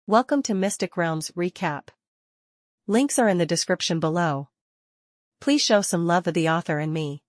Welcome to Mystic Realms Recap. Links are in the description below. Please show some love of the author and me.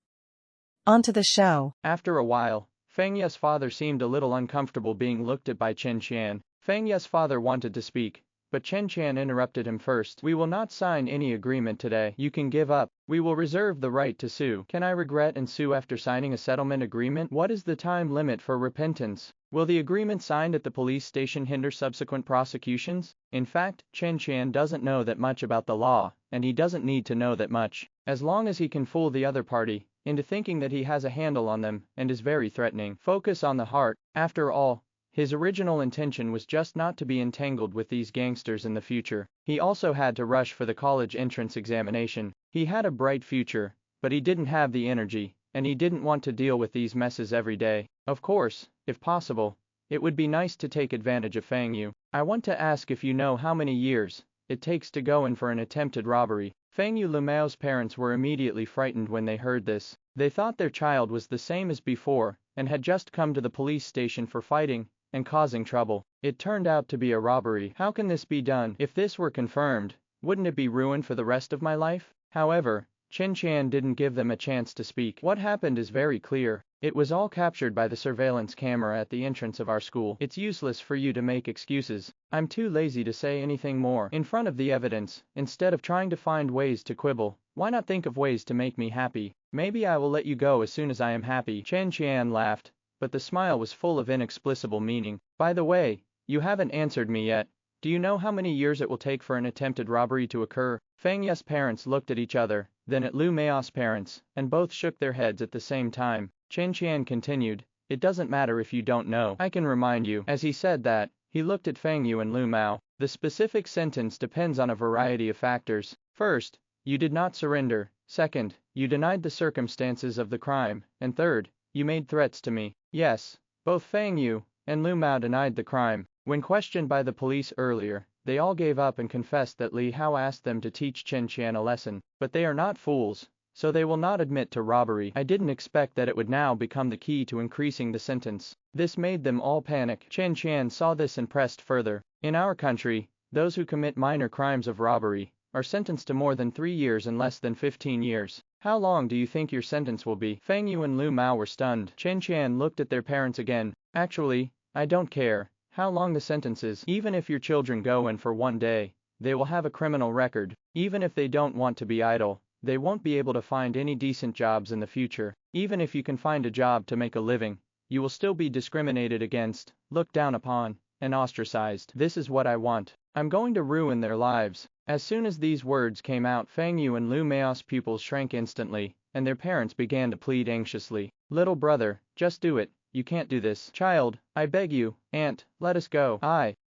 On to the show. After a while, Feng Ye's father seemed a little uncomfortable being looked at by Chen Qian. Feng Ye's father wanted to speak, but Chen Qian interrupted him first. We will not sign any agreement today. You can give up. We will reserve the right to sue. Can I regret and sue after signing a settlement agreement? What is the time limit for repentance? Will the agreement signed at the police station hinder subsequent prosecutions? In fact, Chen Qian doesn't know that much about the law, and he doesn't need to know that much. As long as he can fool the other party into thinking that he has a handle on them and is very threatening. Focus on the heart. After all, his original intention was just not to be entangled with these gangsters in the future. He also had to rush for the college entrance examination. He had a bright future, but he didn't have the energy, and he didn't want to deal with these messes every day. Of course, if possible, it would be nice to take advantage of Feng Yu. I want to ask if you know how many years it takes to go in for an attempted robbery. Feng Yu Lumao's parents were immediately frightened when they heard this. They thought their child was the same as before and had just come to the police station for fighting and causing trouble. It turned out to be a robbery. How can this be done? If this were confirmed, wouldn't it be ruined for the rest of my life? However, Chen Qian didn't give them a chance to speak. What happened is very clear. It was all captured by the surveillance camera at the entrance of our school. It's useless for you to make excuses. I'm too lazy to say anything more. In front of the evidence, instead of trying to find ways to quibble, why not think of ways to make me happy? Maybe I will let you go as soon as I am happy. Chen Qian laughed, but the smile was full of inexplicable meaning. By the way, you haven't answered me yet. Do you know how many years it will take for an attempted robbery to occur? Feng Ye's parents looked at each other, then at Lu Mao's parents, and both shook their heads at the same time. Chen Qian continued, it doesn't matter if you don't know. I can remind you. As he said that, he looked at Feng Yu and Lu Mao. The specific sentence depends on a variety of factors. First, you did not surrender. Second, you denied the circumstances of the crime. And third, you made threats to me. Yes, both Feng Yu and Lu Mao denied the crime. When questioned by the police earlier, they all gave up and confessed that Li Hao asked them to teach Chen Qian a lesson. But they are not fools, so they will not admit to robbery. I didn't expect that it would now become the key to increasing the sentence. This made them all panic. Chen Qian saw this and pressed further. In our country, those who commit minor crimes of robbery are sentenced to more than 3 years and less than 15 years. How long do you think your sentence will be? Feng Yu and Lu Mao were stunned. Chen Qian looked at their parents again. Actually, I don't care how long the sentence is. Even if your children go in for 1 day, they will have a criminal record. Even if they don't want to be idle, they won't be able to find any decent jobs in the future. Even if you can find a job to make a living, you will still be discriminated against, looked down upon, and ostracized. This is what I want. I'm going to ruin their lives. As soon as these words came out, Feng Yu and Lu Mao's pupils shrank instantly, and their parents began to plead anxiously. Little brother, just do it. You can't do this. Child, I beg you. Aunt, let us go.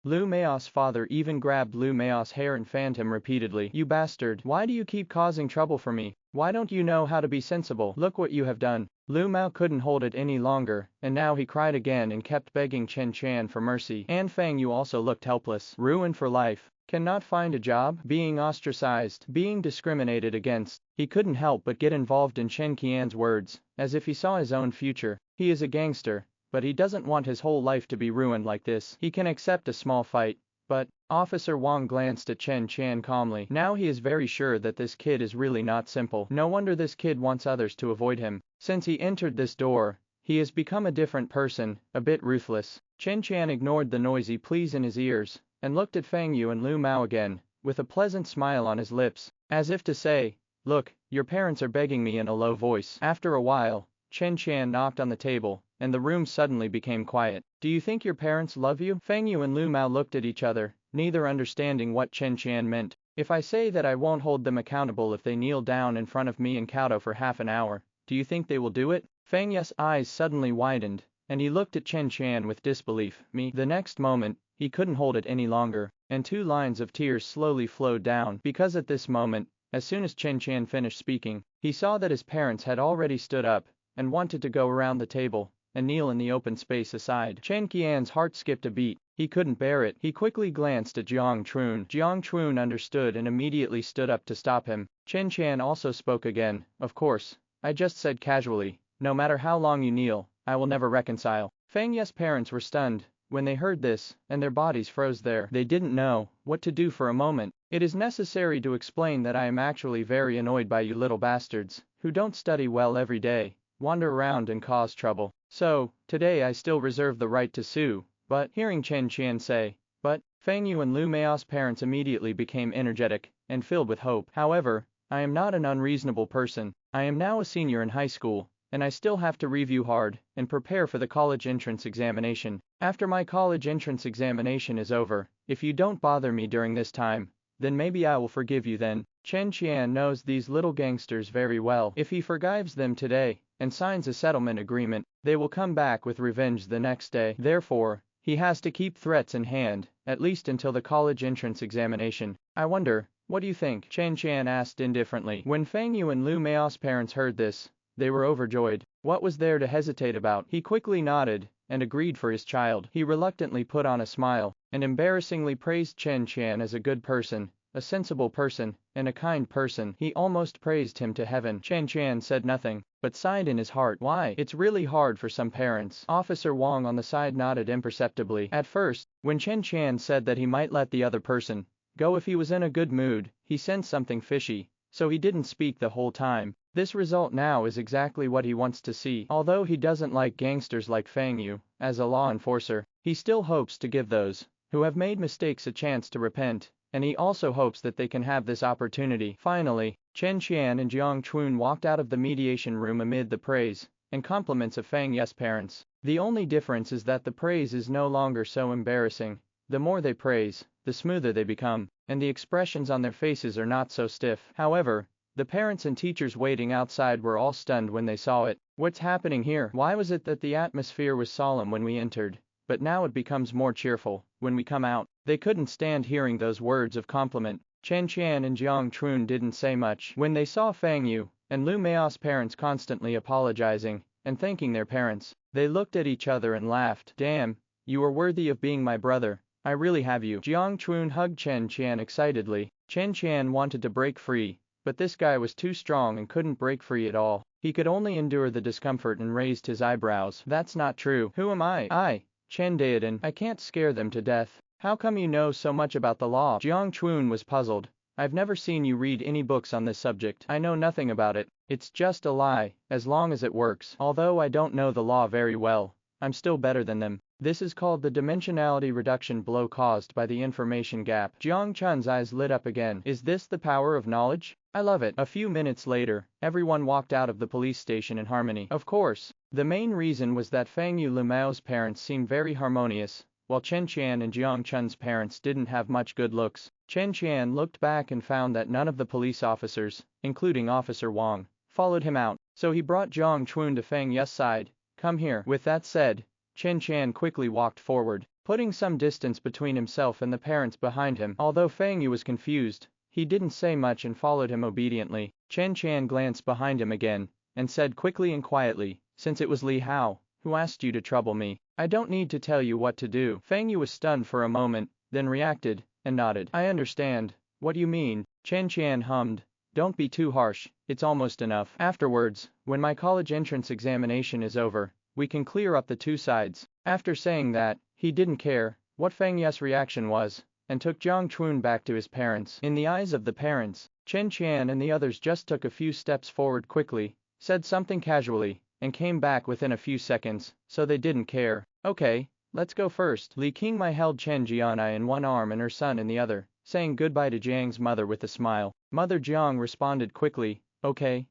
Lu Mao's father even grabbed Lu Mao's hair and fanned him repeatedly. You bastard. Why do you keep causing trouble for me? Why don't you know how to be sensible? Look what you have done. Lu Mao couldn't hold it any longer, and now he cried again and kept begging Chen Qian for mercy. And Feng Yu also looked helpless. Ruined for life. Cannot find a job, being ostracized, being discriminated against. He couldn't help but get involved in Chen Qian's words, as if he saw his own future. He is a gangster, but he doesn't want his whole life to be ruined like this. He can accept a small fight, but Officer Wang glanced at Chen Qian calmly. Now he is very sure that this kid is really not simple. No wonder this kid wants others to avoid him. Since he entered this door, he has become a different person, a bit ruthless. Chen Qian ignored the noisy pleas in his ears and looked at Feng Yu and Lu Mao again, with a pleasant smile on his lips, as if to say, look, your parents are begging me in a low voice. After a while, Chen Qian knocked on the table, and the room suddenly became quiet. Do you think your parents love you? Feng Yu and Lu Mao looked at each other, neither understanding what Chen Qian meant. If I say that I won't hold them accountable if they kneel down in front of me and kowtow for half an hour, do you think they will do it? Feng Yu's eyes suddenly widened, and he looked at Chen Qian with disbelief. Me? The next moment, he couldn't hold it any longer, and 2 lines of tears slowly flowed down, because at this moment, as soon as Chen Qian finished speaking, he saw that his parents had already stood up and wanted to go around the table and kneel in the open space aside. Chen Qian's heart skipped a beat. He couldn't bear it. He quickly glanced at Jiang Trun. Jiang Trun understood and immediately stood up to stop him. Chen Qian also spoke again. Of course, I just said casually, no matter how long you kneel, I will never reconcile. Feng Ye's parents were stunned, When they heard this, and their bodies froze there, they didn't know what to do for a moment. It is necessary to explain that I am actually very annoyed by you little bastards, who don't study well every day, wander around and cause trouble. So, today I still reserve the right to sue, but, hearing Chen Qian say, but, Fang Yu and Lu Meo's parents immediately became energetic and filled with hope. However, I am not an unreasonable person. I am now a senior in high school, and I still have to review hard and prepare for the college entrance examination. After my college entrance examination is over, if you don't bother me during this time, then maybe I will forgive you then. Chen Qian knows these little gangsters very well. If he forgives them today and signs a settlement agreement, they will come back with revenge the next day. Therefore, he has to keep threats in hand, at least until the college entrance examination. I wonder, what do you think? Chen Qian asked indifferently. When Fang Yu and Lu Meo's parents heard this, they were overjoyed. What was there to hesitate about? He quickly nodded and agreed for his child. He reluctantly put on a smile and embarrassingly praised Chen Qian as a good person, a sensible person, and a kind person. He almost praised him to heaven. Chen Qian said nothing, but sighed in his heart. Why? It's really hard for some parents. Officer Wang on the side nodded imperceptibly. At first, when Chen Qian said that he might let the other person go if he was in a good mood, he sensed something fishy, so he didn't speak the whole time. This result now is exactly what he wants to see. Although he doesn't like gangsters like Fang Yu, as a law enforcer, he still hopes to give those who have made mistakes a chance to repent, and he also hopes that they can have this opportunity. Finally, Chen Qian and Jiang Chun walked out of the mediation room amid the praise and compliments of Fang Yu's parents. The only difference is that the praise is no longer so embarrassing. The more they praise, the smoother they become, and the expressions on their faces are not so stiff. However, the parents and teachers waiting outside were all stunned when they saw it. What's happening here? Why was it that the atmosphere was solemn when we entered, but now it becomes more cheerful when we come out? They couldn't stand hearing those words of compliment. Chen Qian and Jiang Chun didn't say much. When they saw Fang Yu and Lu Meo's parents constantly apologizing and thanking their parents, they looked at each other and laughed. Damn, you are worthy of being my brother. I really have you. Jiang Chun hugged Chen Qian excitedly. Chen Qian wanted to break free, but this guy was too strong and couldn't break free at all. He could only endure the discomfort and raised his eyebrows. That's not true. Who am I, Chen Daodan. I can't scare them to death. How come you know so much about the law? Jiang Chun was puzzled. I've never seen you read any books on this subject. I know nothing about it. It's just a lie, as long as it works. Although I don't know the law very well, I'm still better than them. This is called the dimensionality reduction blow caused by the information gap. Jiang Chun's eyes lit up again. Is this the power of knowledge? I love it. A few minutes later, everyone walked out of the police station in harmony. Of course, the main reason was that Fang Yu Lu Meo's parents seemed very harmonious, while Chen Qian and Jiang Chun's parents didn't have much good looks. Chen Qian looked back and found that none of the police officers, including Officer Wang, followed him out, so he brought Jiang Chun to Fang Yu's side. Come here. With that said, Chen Qian quickly walked forward, putting some distance between himself and the parents behind him. Although Fang Yu was confused, he didn't say much and followed him obediently. Chen Qian glanced behind him again, and said quickly and quietly, since it was Li Hao who asked you to trouble me, I don't need to tell you what to do. Fang Yu was stunned for a moment, then reacted, and nodded. I understand. What do you mean? Chen Qian hummed. Don't be too harsh, it's almost enough. Afterwards, when my college entrance examination is over, we can clear up the two sides. After saying that, he didn't care what Fang Yu's reaction was, and took Jiang Chun back to his parents. In the eyes of the parents, Chen Qian and the others just took a few steps forward quickly, said something casually, and came back within a few seconds, so they didn't care. Okay, let's go first. Li Qingmai held Chen Jianai in one arm and her son in the other, saying goodbye to Jiang's mother with a smile. Mother Jiang responded quickly, okay,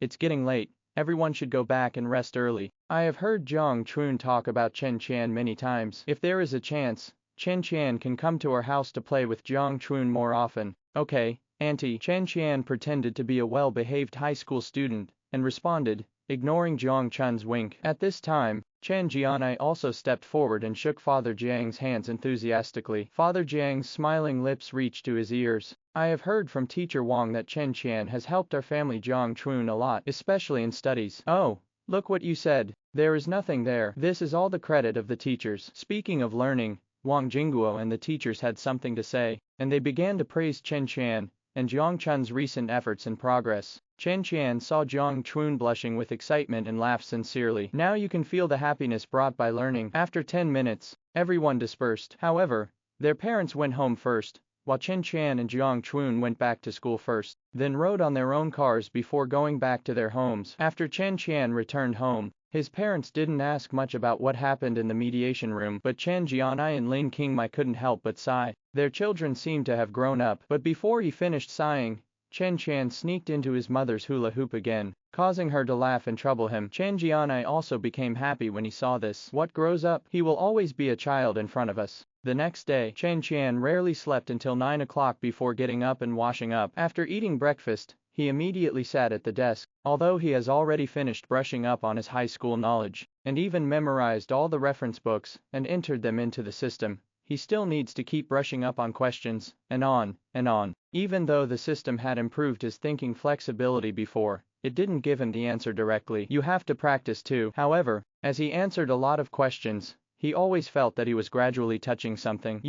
it's getting late. Everyone should go back and rest early. I have heard Jiang Chun talk about Chen Qian many times. If there is a chance, Chen Qian can come to our house to play with Jiang Chun more often. Okay, Auntie. Chen Qian pretended to be a well-behaved high school student, and responded, ignoring Jiang Chun's wink. At this time, Chen Jianai also stepped forward and shook Father Jiang's hands enthusiastically. Father Jiang's smiling lips reached to his ears. I have heard from Teacher Wang that Chen Qian has helped our family Jiang Chun a lot, especially in studies. Oh, look what you said. There is nothing there. This is all the credit of the teachers. Speaking of learning, Wang Jingguo and the teachers had something to say, and they began to praise Chen Qian and Jiang Chun's recent efforts and progress. Chen Qian saw Jiang Chun blushing with excitement and laughed sincerely. Now you can feel the happiness brought by learning. After 10 minutes, everyone dispersed. However, their parents went home first, while Chen Qian and Jiang Chun went back to school first, then rode on their own cars before going back to their homes. After Chen Qian returned home, his parents didn't ask much about what happened in the mediation room, but Chen Jianai and Lin Qingmai couldn't help but sigh. Their children seemed to have grown up. But before he finished sighing, Chen Qian sneaked into his mother's hula hoop again, causing her to laugh and trouble him. Chen Jianai also became happy when he saw this. What grows up? He will always be a child in front of us. The next day, Chen Qian rarely slept until 9 o'clock before getting up and washing up. After eating breakfast, he immediately sat at the desk. Although he has already finished brushing up on his high school knowledge, and even memorized all the reference books and entered them into the system, he still needs to keep brushing up on questions, and on, and on. Even though the system had improved his thinking flexibility before, it didn't give him the answer directly. You have to practice too. However, as he answered a lot of questions, he always felt that he was gradually touching something.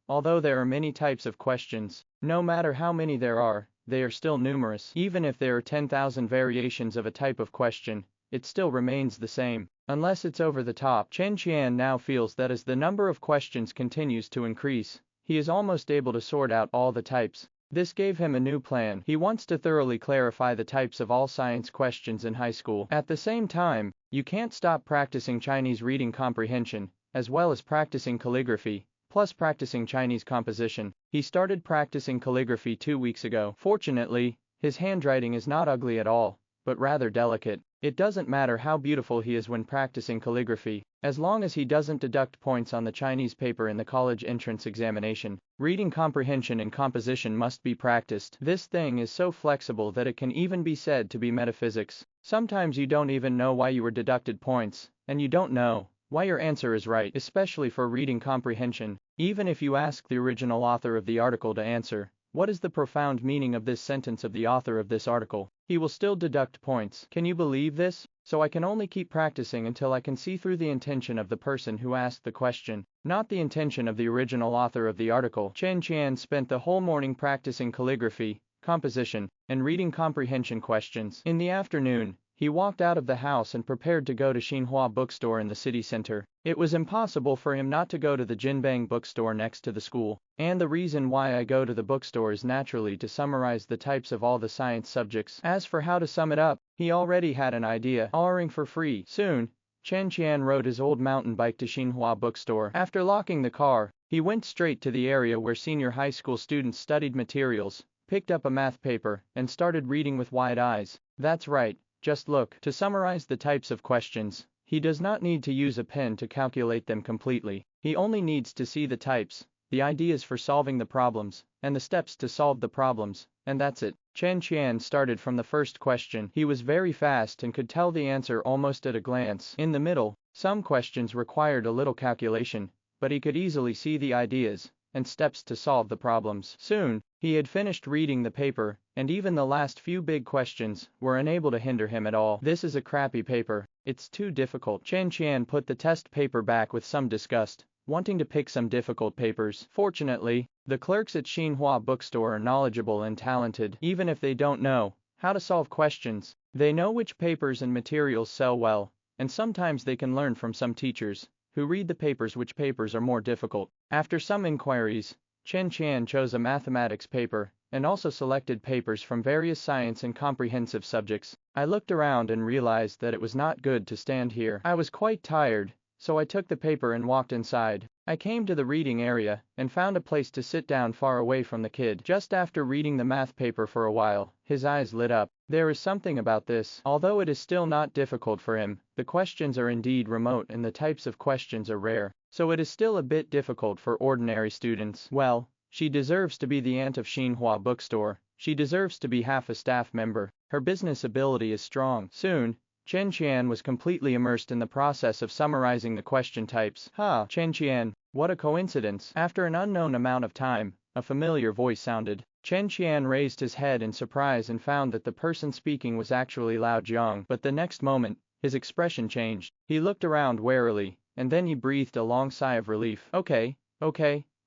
Although there are many types of questions, no matter how many there are, they are still numerous. Even if there are 10,000 variations of a type of question, it still remains the same, unless it's over the top. Chen Qian now feels that as the number of questions continues to increase, he is almost able to sort out all the types. This gave him a new plan. He wants to thoroughly clarify the types of all science questions in high school. At the same time, you can't stop practicing Chinese reading comprehension, as well as practicing calligraphy, plus practicing Chinese composition. He started practicing calligraphy 2 weeks ago. Fortunately, his handwriting is not ugly at all, but rather delicate. It doesn't matter how beautiful he is when practicing calligraphy, as long as he doesn't deduct points on the Chinese paper in the college entrance examination. Reading comprehension and composition must be practiced. This thing is so flexible that it can even be said to be metaphysics. Sometimes you don't even know why you were deducted points, and you don't know why your answer is right, especially for reading comprehension. Even if you ask the original author of the article to answer, what is the profound meaning of this sentence of the author of this article, he will still deduct points. Can you believe this? So I can only keep practicing until I can see through the intention of the person who asked the question, not the intention of the original author of the article. Chen Qian spent the whole morning practicing calligraphy, composition, and reading comprehension questions. In the afternoon, he walked out of the house and prepared to go to Xinhua bookstore in the city center. It was impossible for him not to go to the Jinbang bookstore next to the school. And the reason why I go to the bookstore is naturally to summarize the types of all the science subjects. As for how to sum it up, he already had an idea. Offering for free. Soon, Chen Qian rode his old mountain bike to Xinhua bookstore. After locking the car, he went straight to the area where senior high school students studied materials, picked up a math paper, and started reading with wide eyes. That's right. Just look. To summarize the types of questions, he does not need to use a pen to calculate them completely. He only needs to see the types, the ideas for solving the problems, and the steps to solve the problems, and that's it. Chen Qian started from the first question. He was very fast and could tell the answer almost at a glance. In the middle, some questions required a little calculation, but he could easily see the ideas and steps to solve the problems. Soon, he had finished reading the paper, and even the last few big questions were unable to hinder him at all. This is a crappy paper. It's too difficult. Chen Qian put the test paper back with some disgust, wanting to pick some difficult papers. Fortunately, the clerks at Xinhua bookstore are knowledgeable and talented. Even if they don't know how to solve questions, they know which papers and materials sell well, and sometimes they can learn from some teachers who read the papers which papers are more difficult. After some inquiries, Chen Qian chose a mathematics paper, and also selected papers from various science and comprehensive subjects. I looked around and realized that it was not good to stand here. I was quite tired, so I took the paper and walked inside. I came to the reading area, and found a place to sit down far away from the kid. Just after reading the math paper for a while, his eyes lit up. There is something about this. Although it is still not difficult for him, the questions are indeed remote and the types of questions are rare, so it is still a bit difficult for ordinary students. Well, she deserves to be the aunt of Xinhua bookstore. She deserves to be half a staff member. Her business ability is strong. Soon, Chen Qian was completely immersed in the process of summarizing the question types. Chen Qian, what a coincidence. After an unknown amount of time, a familiar voice sounded. Chen Qian raised his head in surprise and found that the person speaking was actually Lao Jiang. But the next moment, his expression changed. He looked around warily, and then he breathed a long sigh of relief. Okay,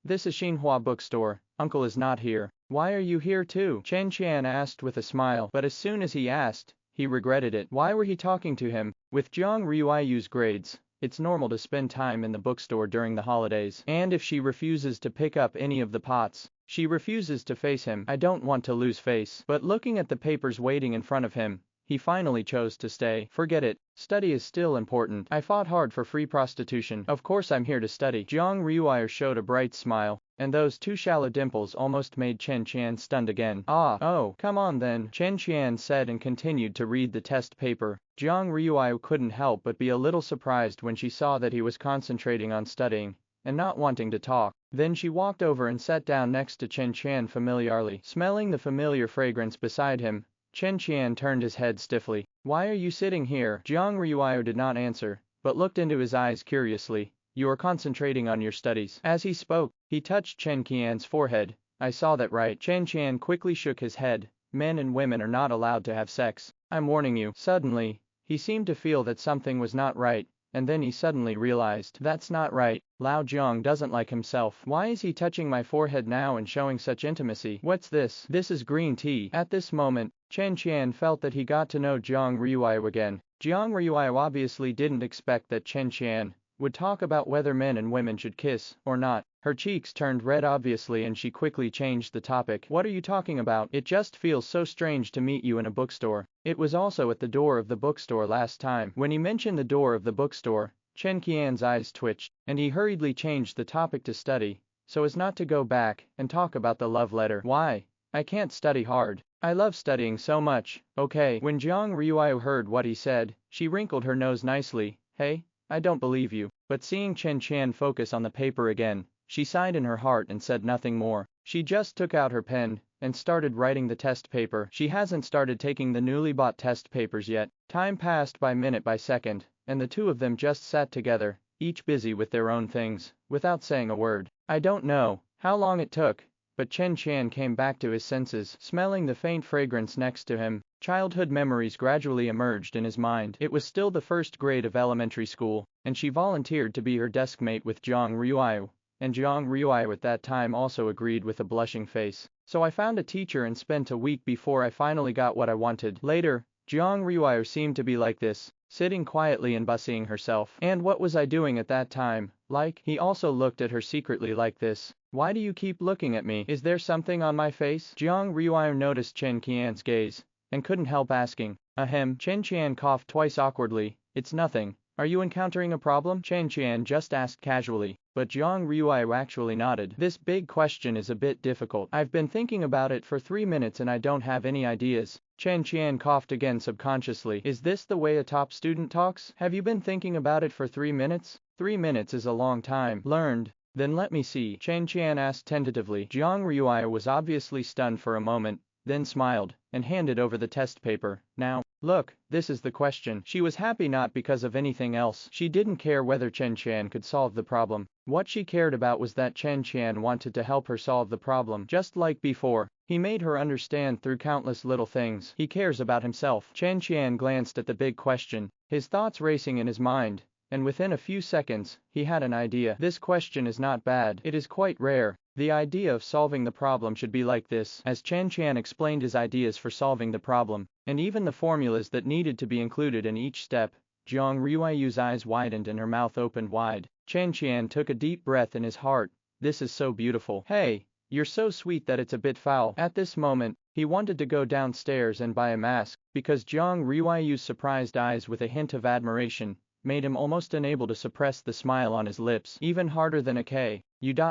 this is Xinhua bookstore. Uncle is not here. Why are you here too? Chen Qian asked with a smile, but as soon as he asked, he regretted it. Why were he talking to him? With Zhang Ruiyu's grades, it's normal to spend time in the bookstore during the holidays. And if she refuses to pick up any of the pots, she refuses to face him. I don't want to lose face. But looking at the papers waiting in front of him, he finally chose to stay. Forget it. Study is still important. I fought hard for free prostitution. Of course I'm here to study. Zhang Ruiyu showed a bright smile, and those two shallow dimples almost made Chen Qian stunned again. Oh, come on then, Chen Qian said and continued to read the test paper. Zhang Ruiyu couldn't help but be a little surprised when she saw that he was concentrating on studying and not wanting to talk. Then she walked over and sat down next to Chen Qian familiarly. Smelling the familiar fragrance beside him, Chen Qian turned his head stiffly. Why are you sitting here? Zhang Ruiyu did not answer, but looked into his eyes curiously. You are concentrating on your studies. As he spoke, he touched Chen Qian's forehead. I saw that right. Chen Qian quickly shook his head. Men and women are not allowed to have sex. I'm warning you. Suddenly, he seemed to feel that something was not right, and then he suddenly realized, that's not right. Lao Jiang doesn't like himself. Why is he touching my forehead now and showing such intimacy? What's this? This is green tea. At this moment, Chen Qian felt that he got to know Zhang Ruiyu again. Zhang Ruiyu obviously didn't expect that Chen Qian would talk about whether men and women should kiss or not. Her cheeks turned red obviously and she quickly changed the topic. What are you talking about? It just feels so strange to meet you in a bookstore. It was also at the door of the bookstore last time. When he mentioned the door of the bookstore, Chen Qian's eyes twitched, and he hurriedly changed the topic to study, so as not to go back and talk about the love letter. Why? I can't study hard. I love studying so much. Okay. When Zhang Ruiyu heard what he said, she wrinkled her nose nicely. Hey, I don't believe you. But seeing Chen Qian focus on the paper again, she sighed in her heart and said nothing more. She just took out her pen and started writing the test paper. She hasn't started taking the newly bought test papers yet. Time passed by minute by second, and the two of them just sat together, each busy with their own things, without saying a word. I don't know how long it took, but Chen Qian came back to his senses, smelling the faint fragrance next to him. Childhood memories gradually emerged in his mind. It was still the first grade of elementary school, and she volunteered to be her deskmate with Zhang Ruiyu. And Zhang Ruiyu at that time also agreed with a blushing face. So I found a teacher and spent a week before I finally got what I wanted. Later, Zhang Ruiyu seemed to be like this, sitting quietly and busying herself. And what was I doing at that time? Like, he also looked at her secretly like this. Why do you keep looking at me? Is there something on my face? Zhang Ruiyu noticed Chen Qian's gaze, and couldn't help asking. Ahem. Chen Qian coughed twice awkwardly. It's nothing. Are you encountering a problem? Chen Qian just asked casually, but Zhang Ruiyu actually nodded. This big question is a bit difficult. I've been thinking about it for 3 minutes and I don't have any ideas. Chen Qian coughed again subconsciously. Is this the way a top student talks? Have you been thinking about it for 3 minutes? 3 minutes is a long time. Learned. Then let me see. Chen Qian asked tentatively. Zhang Ruiyu was obviously stunned for a moment, then smiled, and handed over the test paper. Now, look, this is the question. She was happy not because of anything else. She didn't care whether Chen Qian could solve the problem. What she cared about was that Chen Qian wanted to help her solve the problem. Just like before, he made her understand through countless little things. He cares about himself. Chen Qian glanced at the big question, his thoughts racing in his mind, and within a few seconds, he had an idea. This question is not bad. It is quite rare. The idea of solving the problem should be like this. As Chen Qian explained his ideas for solving the problem, and even the formulas that needed to be included in each step, Zhang Ruiyu's eyes widened and her mouth opened wide. Chen Qian took a deep breath in his heart. This is so beautiful. Hey, you're so sweet that it's a bit foul. At this moment, he wanted to go downstairs and buy a mask, because Zhang Ruiyu's surprised eyes with a hint of admiration made him almost unable to suppress the smile on his lips. Even harder than a K.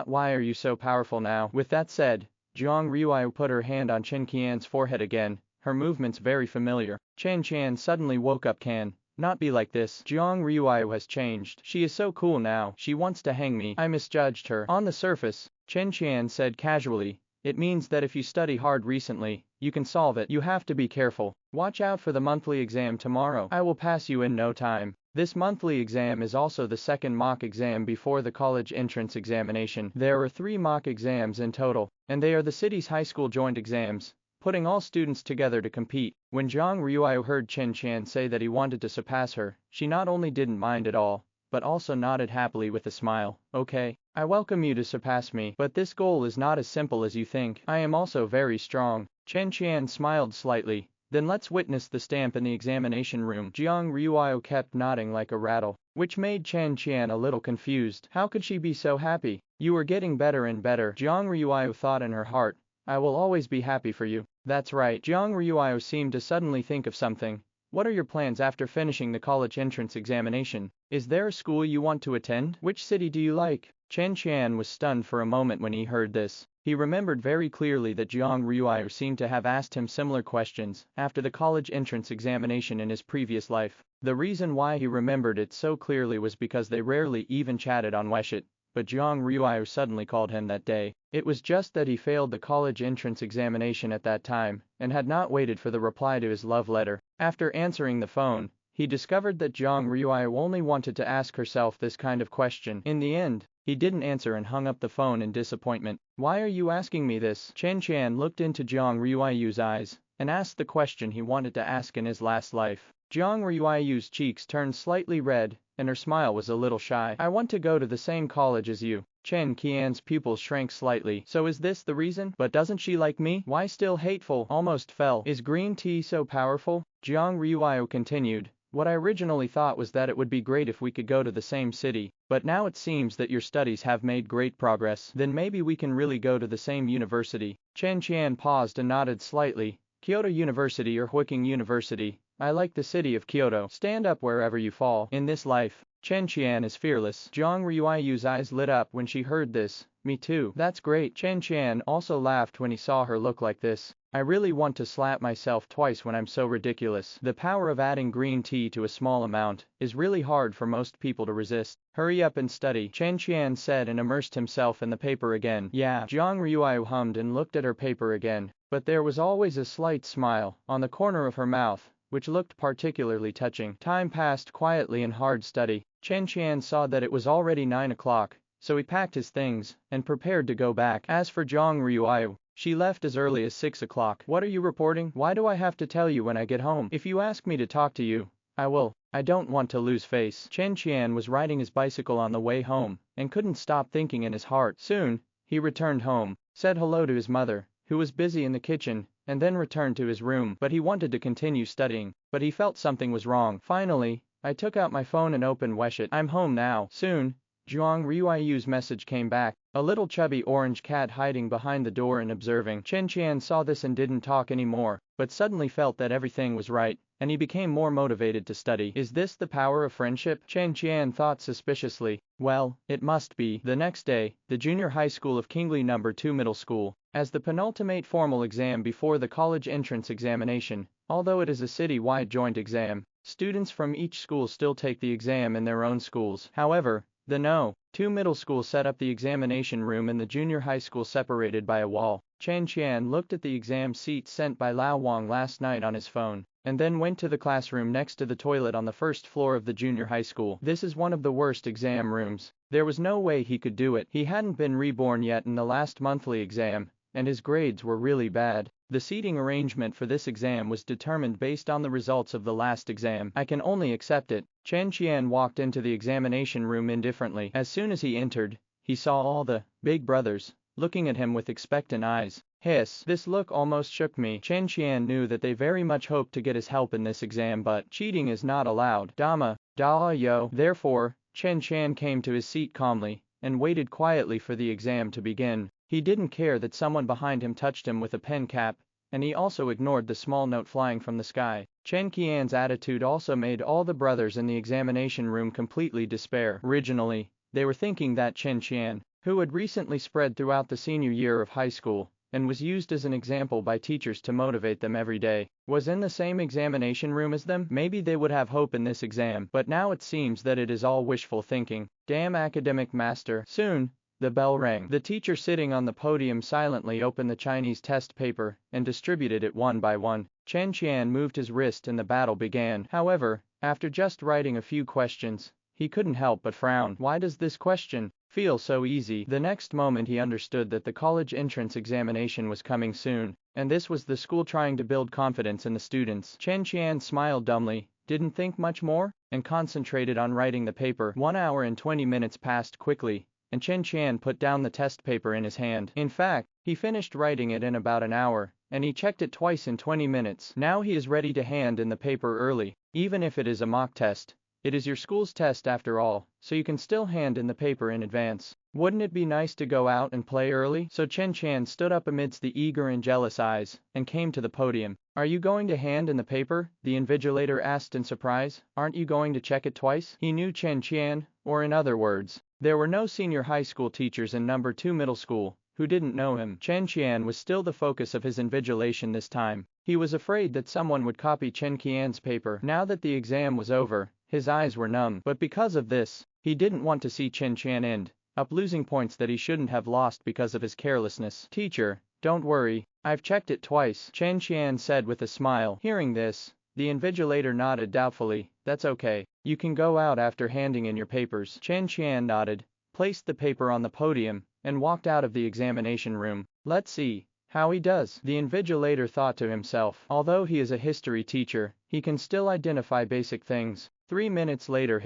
Why are you so powerful now? With that said, Zhang Ruiyu put her hand on Chen Qian's forehead again, her movements very familiar. Chen Qian suddenly woke up. Can not be like this. Zhang Ruiyu has changed. She is so cool now. She wants to hang me. I misjudged her. On the surface, Chen Qian said casually, it means that if you study hard recently, you can solve it. You have to be careful. Watch out for the monthly exam tomorrow. I will pass you in no time. This monthly exam is also the second mock exam before the college entrance examination. There are 3 mock exams in total, and they are the city's high school joint exams, putting all students together to compete. When Zhang Ruiyu heard Chen Qian say that he wanted to surpass her, she not only didn't mind at all, but also nodded happily with a smile. Okay, I welcome you to surpass me, but this goal is not as simple as you think. I am also very strong. Chen Qian smiled slightly. Then let's witness the stamp in the examination room. Jiang Ruiao kept nodding like a rattle, which made Chen Qian a little confused. How could she be so happy? You are getting better and better, Jiang Ruiao thought in her heart. I will always be happy for you. That's right. Jiang Ruiao seemed to suddenly think of something. What are your plans after finishing the college entrance examination? Is there a school you want to attend? Which city do you like? Chen Qian was stunned for a moment when he heard this. He remembered very clearly that Jiang Ruiao seemed to have asked him similar questions after the college entrance examination in his previous life. The reason why he remembered it so clearly was because they rarely even chatted on WeChat, but Jiang Ruiao suddenly called him that day. It was just that he failed the college entrance examination at that time, and had not waited for the reply to his love letter. After answering the phone, he discovered that Jiang Ruiao only wanted to ask herself this kind of question. In the end, he didn't answer and hung up the phone in disappointment. Why are you asking me this? Chen Qian looked into Jiang Ruiao's eyes, and asked the question he wanted to ask in his last life. Jiang Ruiao's cheeks turned slightly red, and her smile was a little shy. I want to go to the same college as you. Chen Qian's pupils shrank slightly. So is this the reason? But doesn't she like me? Why still hateful? Almost fell. Is green tea so powerful? Jiang Ruiao continued. What I originally thought was that it would be great if we could go to the same city, but now it seems that your studies have made great progress. Then maybe we can really go to the same university. Chen Qian paused and nodded slightly. Kyoto University or Huiking University. I like the city of Kyoto. Stand up wherever you fall. In this life, Chen Qian is fearless. Jiang Ruiao's eyes lit up when she heard this. Me too. That's great. Chen Qian also laughed when he saw her look like this. I really want to slap myself twice when I'm so ridiculous. The power of adding green tea to a small amount is really hard for most people to resist. Hurry up and study, Chen Qian said and immersed himself in the paper again. Yeah, Jiang Ruiao hummed and looked at her paper again, but there was always a slight smile on the corner of her mouth, which looked particularly touching. Time passed quietly in hard study. Chen Qian saw that it was already 9 o'clock, so he packed his things and prepared to go back. As for Jiang Ruiao, she left as early as 6 o'clock. What are you reporting? Why do I have to tell you when I get home? If you ask me to talk to you, I will. I don't want to lose face. Chen Qian was riding his bicycle on the way home, and couldn't stop thinking in his heart. Soon, he returned home, said hello to his mother, who was busy in the kitchen, and then returned to his room. But he wanted to continue studying, but he felt something was wrong. Finally, I took out my phone and opened WeChat. I'm home now. Soon, Jiang Ruiao's message came back. A little chubby orange cat hiding behind the door and observing. Chen Qian saw this and didn't talk anymore, but suddenly felt that everything was right, and he became more motivated to study. Is this the power of friendship? Chen Qian thought suspiciously. Well, it must be. The next day, the junior high school of Kingli No. 2 Middle School, as the penultimate formal exam before the college entrance examination, although it is a city-wide joint exam, students from each school still take the exam in their own schools. However, the No. 2 Middle School set up the examination room and the junior high school separated by a wall. Chen Qian looked at the exam seat sent by Lao Wang last night on his phone, and then went to the classroom next to the toilet on the first floor of the junior high school. This is one of the worst exam rooms. There was no way he could do it. He hadn't been reborn yet in the last monthly exam, and his grades were really bad. The seating arrangement for this exam was determined based on the results of the last exam. I can only accept it. Chen Qian walked into the examination room indifferently. As soon as he entered, he saw all the big brothers looking at him with expectant eyes. Hiss. This look almost shook me. Chen Qian knew that they very much hoped to get his help in this exam, but cheating is not allowed. Dama, da yo. Therefore, Chen Qian came to his seat calmly and waited quietly for the exam to begin. He didn't care that someone behind him touched him with a pen cap, and he also ignored the small note flying from the sky. Chen Qian's attitude also made all the brothers in the examination room completely despair. Originally, they were thinking that Chen Qian, who had recently spread throughout the senior year of high school, and was used as an example by teachers to motivate them every day, was in the same examination room as them. Maybe they would have hope in this exam, but now it seems that it is all wishful thinking. Damn academic master. Soon, the bell rang. The teacher sitting on the podium silently opened the Chinese test paper and distributed it one by one. Chen Qian moved his wrist and the battle began. However, after just writing a few questions, he couldn't help but frown. Why does this question feel so easy? The next moment he understood that the college entrance examination was coming soon, and this was the school trying to build confidence in the students. Chen Qian smiled dumbly. didn't think much more, and concentrated on writing the paper. 1 hour and 20 minutes passed quickly, and Chen Qian put down the test paper in his hand. In fact, he finished writing it in about an hour, and he checked it twice in 20 minutes. Now he is ready to hand in the paper early, even if it is a mock test. It is your school's test after all, so you can still hand in the paper in advance. Wouldn't it be nice to go out and play early? So Chen Qian stood up amidst the eager and jealous eyes, and came to the podium. Are you going to hand in the paper? The invigilator asked in surprise. Aren't you going to check it twice? He knew Chen Qian, or in other words, there were no senior high school teachers in number 2 middle school who didn't know him. Chen Qian was still the focus of his invigilation this time. He was afraid that someone would copy Chen Qian's paper. Now that the exam was over, his eyes were numb. But because of this, he didn't want to see Chen Qian end up losing points that he shouldn't have lost because of his carelessness. Teacher, don't worry, I've checked it twice, Chen Qian said with a smile. Hearing this, the invigilator nodded doubtfully. That's okay. You can go out after handing in your papers. Chen Qian nodded, placed the paper on the podium, and walked out of the examination room. Let's see how he does. The invigilator thought to himself. Although he is a history teacher, he can still identify basic things. 3 minutes later.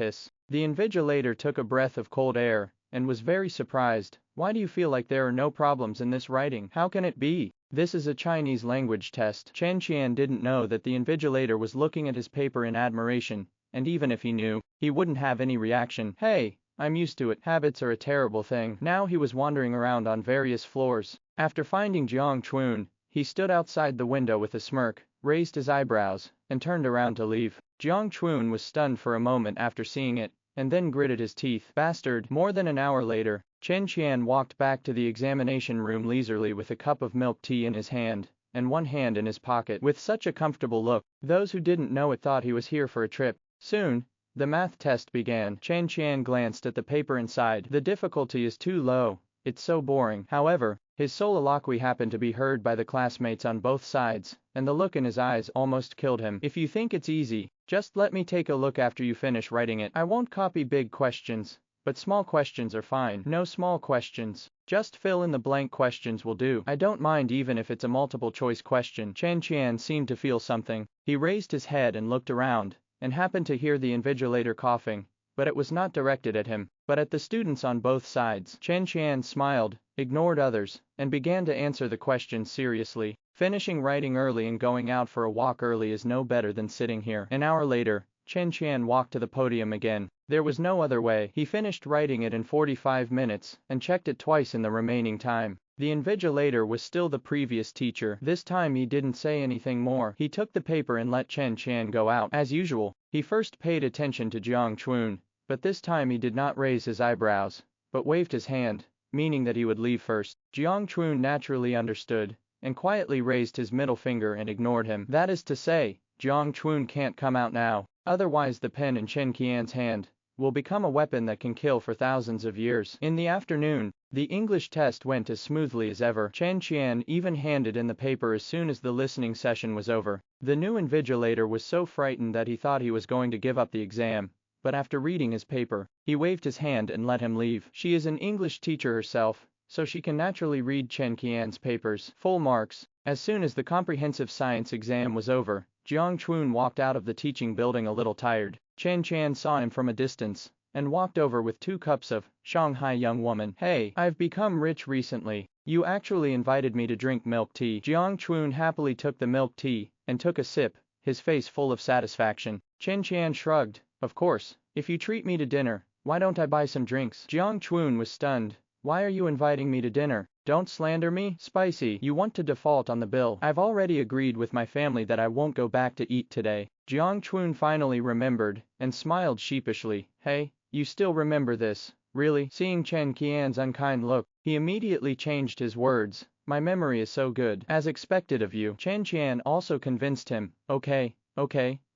The invigilator took a breath of cold air, and was very surprised. Why do you feel like there are no problems in this writing? How can it be? This is a Chinese language test. Chen Qian didn't know that the invigilator was looking at his paper in admiration, and even if he knew, he wouldn't have any reaction. Hey, I'm used to it. Habits are a terrible thing. Now he was wandering around on various floors. After finding Jiang Chun, he stood outside the window with a smirk, raised his eyebrows, and turned around to leave. Jiang Chun was stunned for a moment after seeing it, and then gritted his teeth. Bastard. More than an hour later, Chen Qian walked back to the examination room leisurely with a cup of milk tea in his hand, and one hand in his pocket. With such a comfortable look, those who didn't know it thought he was here for a trip. Soon, the math test began. Chen Qian glanced at the paper inside. The difficulty is too low. It's so boring. However, his soliloquy happened to be heard by the classmates on both sides, and the look in his eyes almost killed him. If you think it's easy, just let me take a look after you finish writing it. I won't copy big questions, but small questions are fine. No small questions. Just fill in the blank questions will do. I don't mind even if it's a multiple choice question. Chen Qian seemed to feel something. He raised his head and looked around, and happened to hear the invigilator coughing, but it was not directed at him, but at the students on both sides. Chen Qian smiled, ignored others, and began to answer the questions seriously. Finishing writing early and going out for a walk early is no better than sitting here. An hour later, Chen Qian walked to the podium again. There was no other way. He finished writing it in 45 minutes, and checked it twice in the remaining time. The invigilator was still the previous teacher. This time he didn't say anything more. He took the paper and let Chen Qian go out. As usual, he first paid attention to Jiang Chun, but this time he did not raise his eyebrows, but waved his hand, meaning that he would leave first. Jiang Chun naturally understood, and quietly raised his middle finger and ignored him. That is to say, Jiang Chun can't come out now, otherwise the pen in Chen Qian's hand will become a weapon that can kill for thousands of years. In the afternoon, the English test went as smoothly as ever. Chen Qian even handed in the paper as soon as the listening session was over. The new invigilator was so frightened that he thought he was going to give up the exam, but after reading his paper, he waved his hand and let him leave. She is an English teacher herself, so she can naturally read Chen Qian's papers. Full marks. As soon as the comprehensive science exam was over, Jiang Chun walked out of the teaching building a little tired. Chen Qian saw him from a distance, and walked over with 2 cups of Shanghai young woman. Hey, I've become rich recently. You actually invited me to drink milk tea. Jiang Chun happily took the milk tea, and took a sip, his face full of satisfaction. Chen Qian shrugged. Of course, if you treat me to dinner, why don't I buy some drinks? Jiang Chun was stunned. Why are you inviting me to dinner? Don't slander me. Spicy. You want to default on the bill. I've already agreed with my family that I won't go back to eat today. Jiang Chun finally remembered, and smiled sheepishly. Hey, you still remember this, really? Seeing Chen Qian's unkind look, he immediately changed his words. My memory is so good. As expected of you. Chen Qian also convinced him. Okay,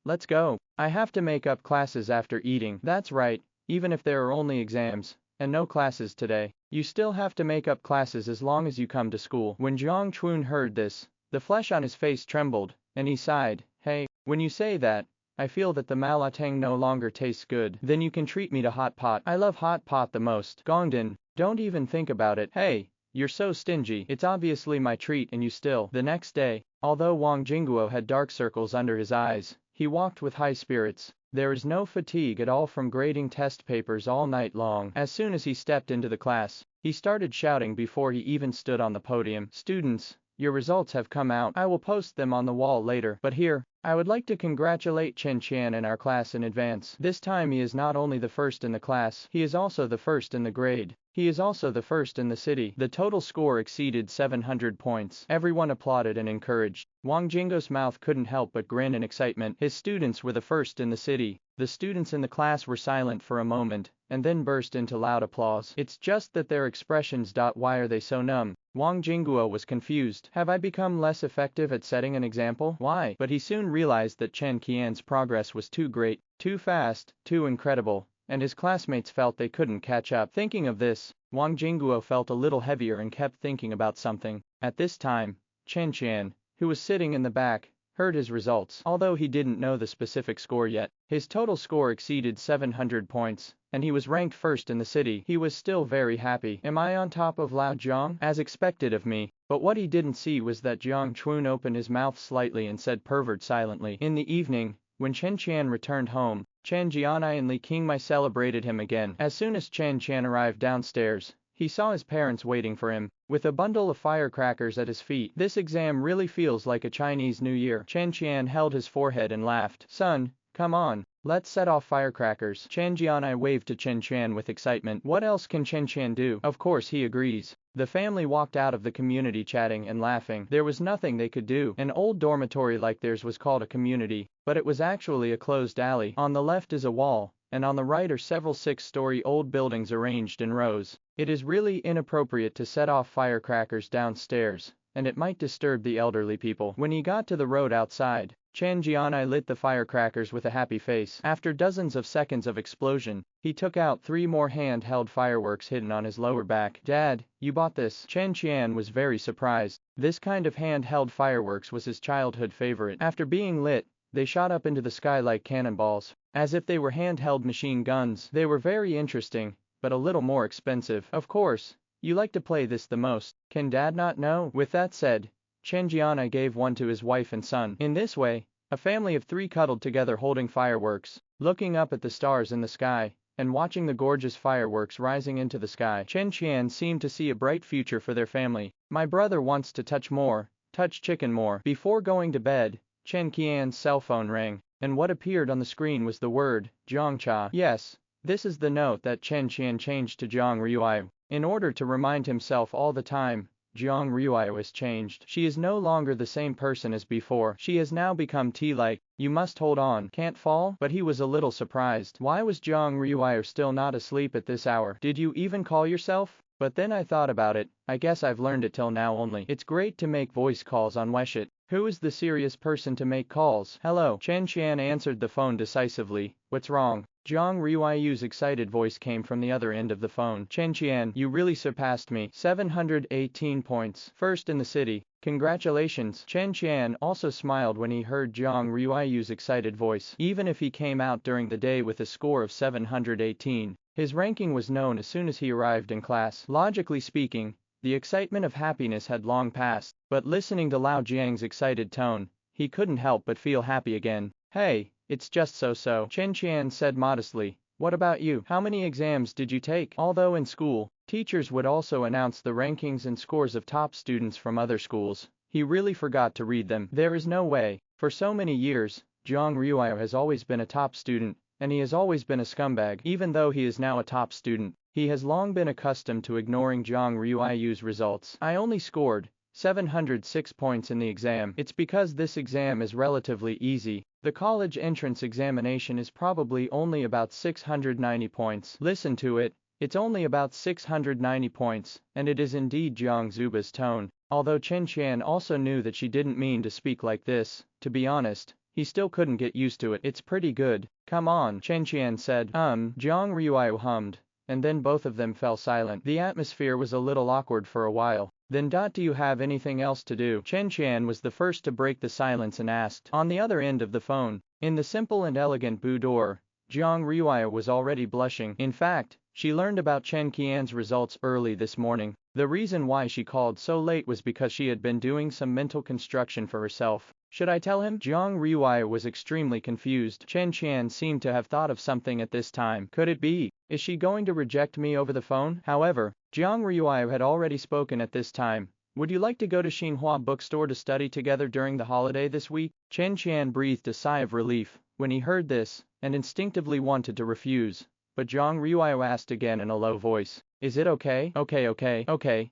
let's go. I have to make up classes after eating. That's right, even if there are only exams, and no classes today, you still have to make up classes as long as you come to school. When Jiang Chun heard this, the flesh on his face trembled, and he sighed. Hey, when you say that, I feel that the malatang no longer tastes good. Then you can treat me to hot pot. I love hot pot the most. Gongdan, don't even think about it. Hey, you're so stingy. It's obviously my treat and you still. The next day, although Wang Jingguo had dark circles under his eyes, He walked with high spirits. There is no fatigue at all from grading test papers all night long. As soon as he stepped into the class, he started shouting before he even stood on the podium. Students, your results have come out. I will post them on the wall later. But here, I would like to congratulate Chen Qian and our class in advance. This time he is not only the first in the class, he is also the first in the grade. He is also the first in the city. The total score exceeded 700 points. Everyone applauded and encouraged. Wang Jinggo's mouth couldn't help but grin in excitement. His students were the first in the city. The students in the class were silent for a moment, and then burst into loud applause. It's just that their expressions. Why are they so numb? Wang Jingguo was confused. Have I become less effective at setting an example? Why? But he soon realized that Chen Qian's progress was too great, too fast, too incredible, and his classmates felt they couldn't catch up. Thinking of this, Wang Jingguo felt a little heavier and kept thinking about something. At this time, Chen Qian, who was sitting in the back, heard his results. Although he didn't know the specific score yet, his total score exceeded 700 points, and he was ranked first in the city. He was still very happy. Am I on top of Lao Zhang? As expected of me. But what he didn't see was that Zhang Chun opened his mouth slightly and said pervert silently. In the evening, when Chen Qian returned home, Chen Jianai and Li Qingmai celebrated him again. As soon as Chen Qian arrived downstairs, he saw his parents waiting for him, with a bundle of firecrackers at his feet. This exam really feels like a Chinese New Year. Chen Qian held his forehead and laughed. Son, come on, let's set off firecrackers. Chen Jianai waved to Chen Qian with excitement. What else can Chen Qian do? Of course he agrees. The family walked out of the community chatting and laughing. There was nothing they could do. An old dormitory like theirs was called a community, but it was actually a closed alley. On the left is a wall, and on the right are several 6-story old buildings arranged in rows. It is really inappropriate to set off firecrackers downstairs, and it might disturb the elderly people. When he got to the road outside, Chen Jianai lit the firecrackers with a happy face. After dozens of seconds of explosion, he took out 3 more hand-held fireworks hidden on his lower back. Dad, you bought this? Chen Qian was very surprised. This kind of hand-held fireworks was his childhood favorite. After being lit, they shot up into the sky like cannonballs, as if they were hand-held machine guns. They were very interesting, but a little more expensive. Of course, you like to play this the most. Can Dad not know? With that said, Chen Jianai gave one to his wife and son. In this way, a family of 3 cuddled together holding fireworks, looking up at the stars in the sky, and watching the gorgeous fireworks rising into the sky. Chen Qian seemed to see a bright future for their family. My brother wants to touch chicken more. Before going to bed, Chen Qian's cell phone rang, and what appeared on the screen was the word, Zhangcha. Yes, this is the note that Chen Qian changed to Zhang Ruiyu. In order to remind himself all the time, Zhang Ruiyu has changed. She is no longer the same person as before. She has now become tea-like. You must hold on. Can't fall? But he was a little surprised. Why was Zhang Ruiyu still not asleep at this hour? Did you even call yourself? But then I thought about it. I guess I've learned it till now only. It's great to make voice calls on Weshit. Who is the serious person to make calls? Hello. Chen Qian answered the phone decisively. What's wrong? Zhang Ruiyu's excited voice came from the other end of the phone. Chen Qian, you really surpassed me. 718 points. First in the city. Congratulations. Chen Qian also smiled when he heard Zhang Ruiyu's excited voice. Even if he came out during the day with a score of 718, his ranking was known as soon as he arrived in class. Logically speaking, the excitement of happiness had long passed, but listening to Lao Jiang's excited tone, he couldn't help but feel happy again. Hey, it's just so-so. Chen Qian said modestly. What about you? How many exams did you take? Although in school, teachers would also announce the rankings and scores of top students from other schools, he really forgot to read them. There is no way. For so many years, Zhang Ruiyu has always been a top student, and he has always been a scumbag. Even though he is now a top student, he has long been accustomed to ignoring Zhang Ruiyu's results. I only scored 706 points in the exam. It's because this exam is relatively easy. The college entrance examination is probably only about 690 points. Listen to it. It's only about 690 points, and it is indeed Jiang Zuba's tone. Although Chen Qian also knew that she didn't mean to speak like this, to be honest, he still couldn't get used to it. It's pretty good. Come on, Chen Qian said. Zhang Ruiyu hummed, and then both of them fell silent. The atmosphere was a little awkward for a while. Then do you have anything else to do? Chen Qian was the first to break the silence and asked. On the other end of the phone, in the simple and elegant boudoir, Zhang Ruiyu was already blushing. In fact, she learned about Chen Qian's results early this morning. The reason why she called so late was because she had been doing some mental construction for herself. Should I tell him? Jiang Ruiyu was extremely confused. Chen Qian seemed to have thought of something at this time. Could it be? Is she going to reject me over the phone? However, Jiang Ruiyu had already spoken at this time. Would you like to go to Xinhua bookstore to study together during the holiday this week? Chen Qian breathed a sigh of relief when he heard this, and instinctively wanted to refuse. But Jiang Ruiyu asked again in a low voice, is it okay? Okay.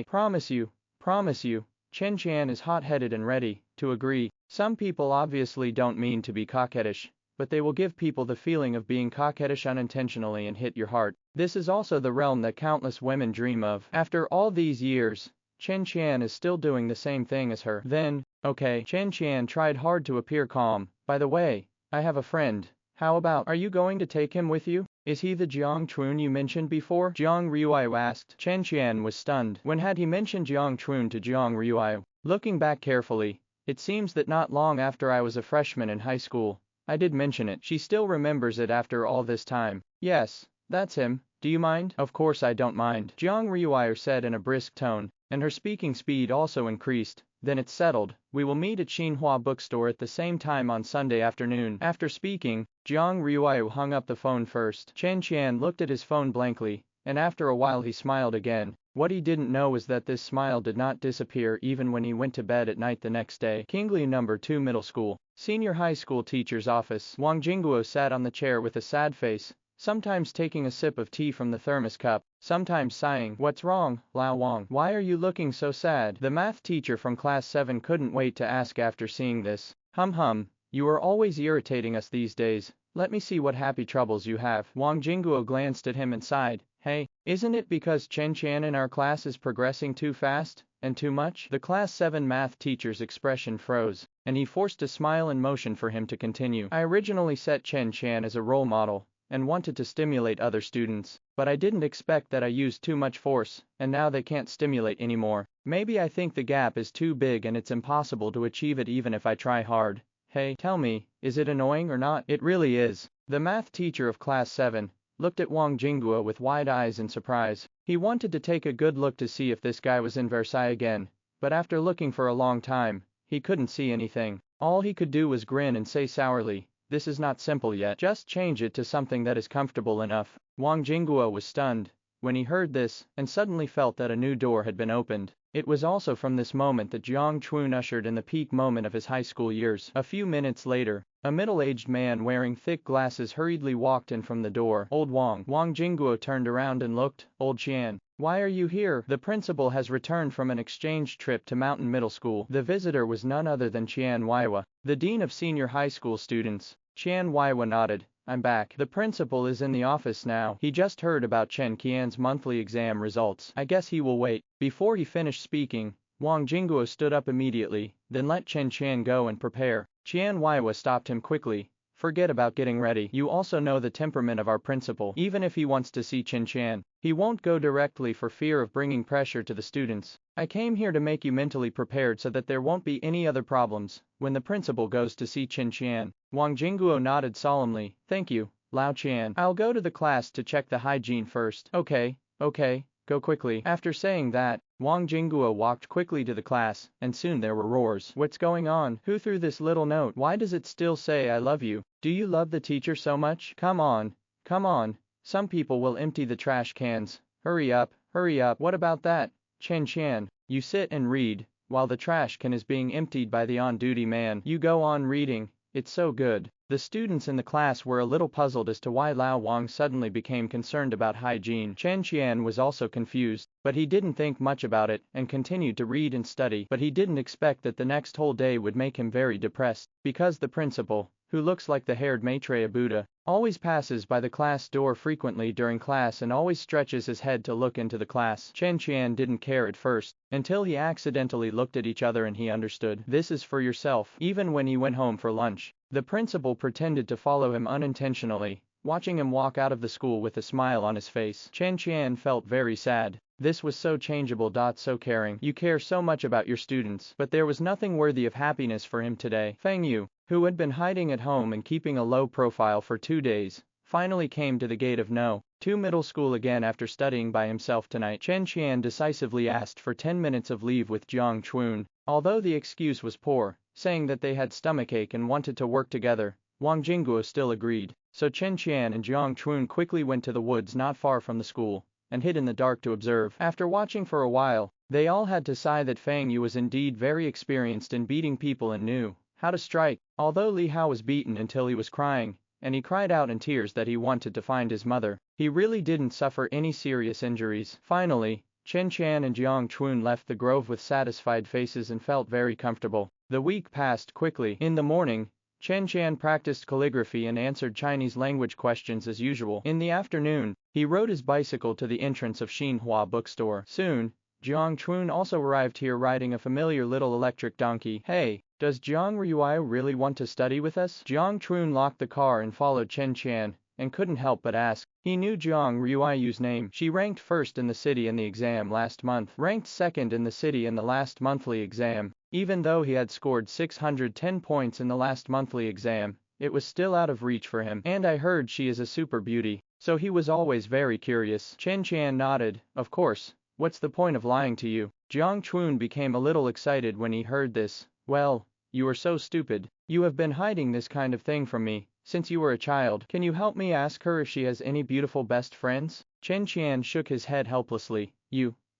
Promise you. Chen Qian is hot-headed and ready to agree. Some people obviously don't mean to be coquettish, but they will give people the feeling of being coquettish unintentionally and hit your heart. This is also the realm that countless women dream of. After all these years, Chen Qian is still doing the same thing as her. Then, okay. Chen Qian tried hard to appear calm. By the way, I have a friend. How about, are you going to take him with you? Is he the Jiang Chun you mentioned before? Jiang Ruiyu asked. Chen Qian was stunned. When had he mentioned Jiang Chun to Jiang Ruiyu? Looking back carefully, it seems that not long after I was a freshman in high school, I did mention it. She still remembers it after all this time. Yes, that's him. Do you mind? Of course I don't mind, Jiang Ruiyu said in a brisk tone, and her speaking speed also increased. Then it's settled. We will meet at Xinhua bookstore at the same time on Sunday afternoon. After speaking, Jiang Ruiyu hung up the phone first. Chen Qian looked at his phone blankly, and after a while he smiled again. What he didn't know was that this smile did not disappear even when he went to bed at night the next day. Kingli No. 2 Middle School. Senior high school teacher's office. Wang Jingguo sat on the chair with a sad face, sometimes taking a sip of tea from the thermos cup, sometimes sighing. What's wrong, Lao Wang? Why are you looking so sad? The math teacher from class 7 couldn't wait to ask after seeing this. You are always irritating us these days. Let me see what happy troubles you have. Wang Jingguo glanced at him and sighed. Hey, isn't it because Chen Qian in our class is progressing too fast and too much? The class 7 math teacher's expression froze, and he forced a smile and motioned for him to continue. I originally set Chen Qian as a role model and wanted to stimulate other students, but I didn't expect that I used too much force, and now they can't stimulate anymore. Maybe I think the gap is too big and it's impossible to achieve it even if I try hard. Hey, tell me, is it annoying or not? It really is. The math teacher of class 7 looked at Wang Jingguo with wide eyes in surprise. He wanted to take a good look to see if this guy was in Versailles again, but after looking for a long time, he couldn't see anything. All he could do was grin and say sourly, this is not simple yet. Just change it to something that is comfortable enough. Wang Jingguo was stunned when he heard this, and suddenly felt that a new door had been opened. It was also from this moment that Jiang Chun ushered in the peak moment of his high school years. A few minutes later, a middle-aged man wearing thick glasses hurriedly walked in from the door. Old Wang. Wang Jingguo turned around and looked. Old Qian. Why are you here? The principal has returned from an exchange trip to Mountain Middle School. The visitor was none other than Qian Weiwa, the dean of senior high school students. Qian Weiwa nodded. I'm back. The principal is in the office now. He just heard about Chen Qian's monthly exam results. I guess he will wait. Before he finished speaking, Wang Jingguo stood up immediately, then let Chen Qian go and prepare. Qian Weiwa stopped him quickly. Forget about getting ready. You also know the temperament of our principal. Even if he wants to see Chen Qian, he won't go directly for fear of bringing pressure to the students. I came here to make you mentally prepared so that there won't be any other problems when the principal goes to see Chen Qian. Wang Jingguo nodded solemnly. Thank you, Lao Qian. I'll go to the class to check the hygiene first. Okay. Go quickly. After saying that, Wang Jingguo walked quickly to the class, and soon there were roars. What's going on? Who threw this little note? Why does it still say I love you? Do you love the teacher so much? Come on. Some people will empty the trash cans. Hurry up. What about that? Chen Qian, you sit and read, while the trash can is being emptied by the on-duty man. You go on reading. It's so good. The students in the class were a little puzzled as to why Lao Wang suddenly became concerned about hygiene. Chen Qian was also confused, but he didn't think much about it and continued to read and study. But he didn't expect that the next whole day would make him very depressed, because the principal, who looks like the haired Maitreya Buddha, always passes by the class door frequently during class and always stretches his head to look into the class. Chen Qian didn't care at first, until he accidentally looked at each other and he understood. This is for yourself. Even when he went home for lunch, the principal pretended to follow him unintentionally, watching him walk out of the school with a smile on his face. Chen Qian felt very sad. This was so changeable. So caring. You care so much about your students. But there was nothing worthy of happiness for him today. Feng Yu, who had been hiding at home and keeping a low profile for 2 days, finally came to the gate of No. 2 Middle School again after studying by himself tonight. Chen Qian decisively asked for 10 minutes of leave with Jiang Chun. Although the excuse was poor, saying that they had stomachache and wanted to work together. Wang Jingguo still agreed, so Chen Qian and Jiang Chun quickly went to the woods not far from the school, and hid in the dark to observe. After watching for a while, they all had to sigh that Fang Yu was indeed very experienced in beating people and knew how to strike. Although Li Hao was beaten until he was crying, and he cried out in tears that he wanted to find his mother, he really didn't suffer any serious injuries. Finally, Chen Qian and Jiang Chun left the grove with satisfied faces and felt very comfortable. The week passed quickly. In the morning, Chen Qian practiced calligraphy and answered Chinese language questions as usual. In the afternoon, he rode his bicycle to the entrance of Xinhua bookstore. Soon, Jiang Chun also arrived here riding a familiar little electric donkey. Hey, does Jiang Ruiyu really want to study with us? Jiang Chun locked the car and followed Chen Qian, and couldn't help but ask. He knew Jiang Ruiyu's name. She ranked first in the city in the exam last month, ranked second in the city in the last monthly exam. Even though he had scored 610 points in the last monthly exam, it was still out of reach for him. And I heard she is a super beauty, so he was always very curious. Chen Qian nodded. Of course, what's the point of lying to you? Jiang Chun became a little excited when he heard this. Well, you are so stupid. You have been hiding this kind of thing from me since you were a child. Can you help me ask her if she has any beautiful best friends? Chen Qian shook his head helplessly.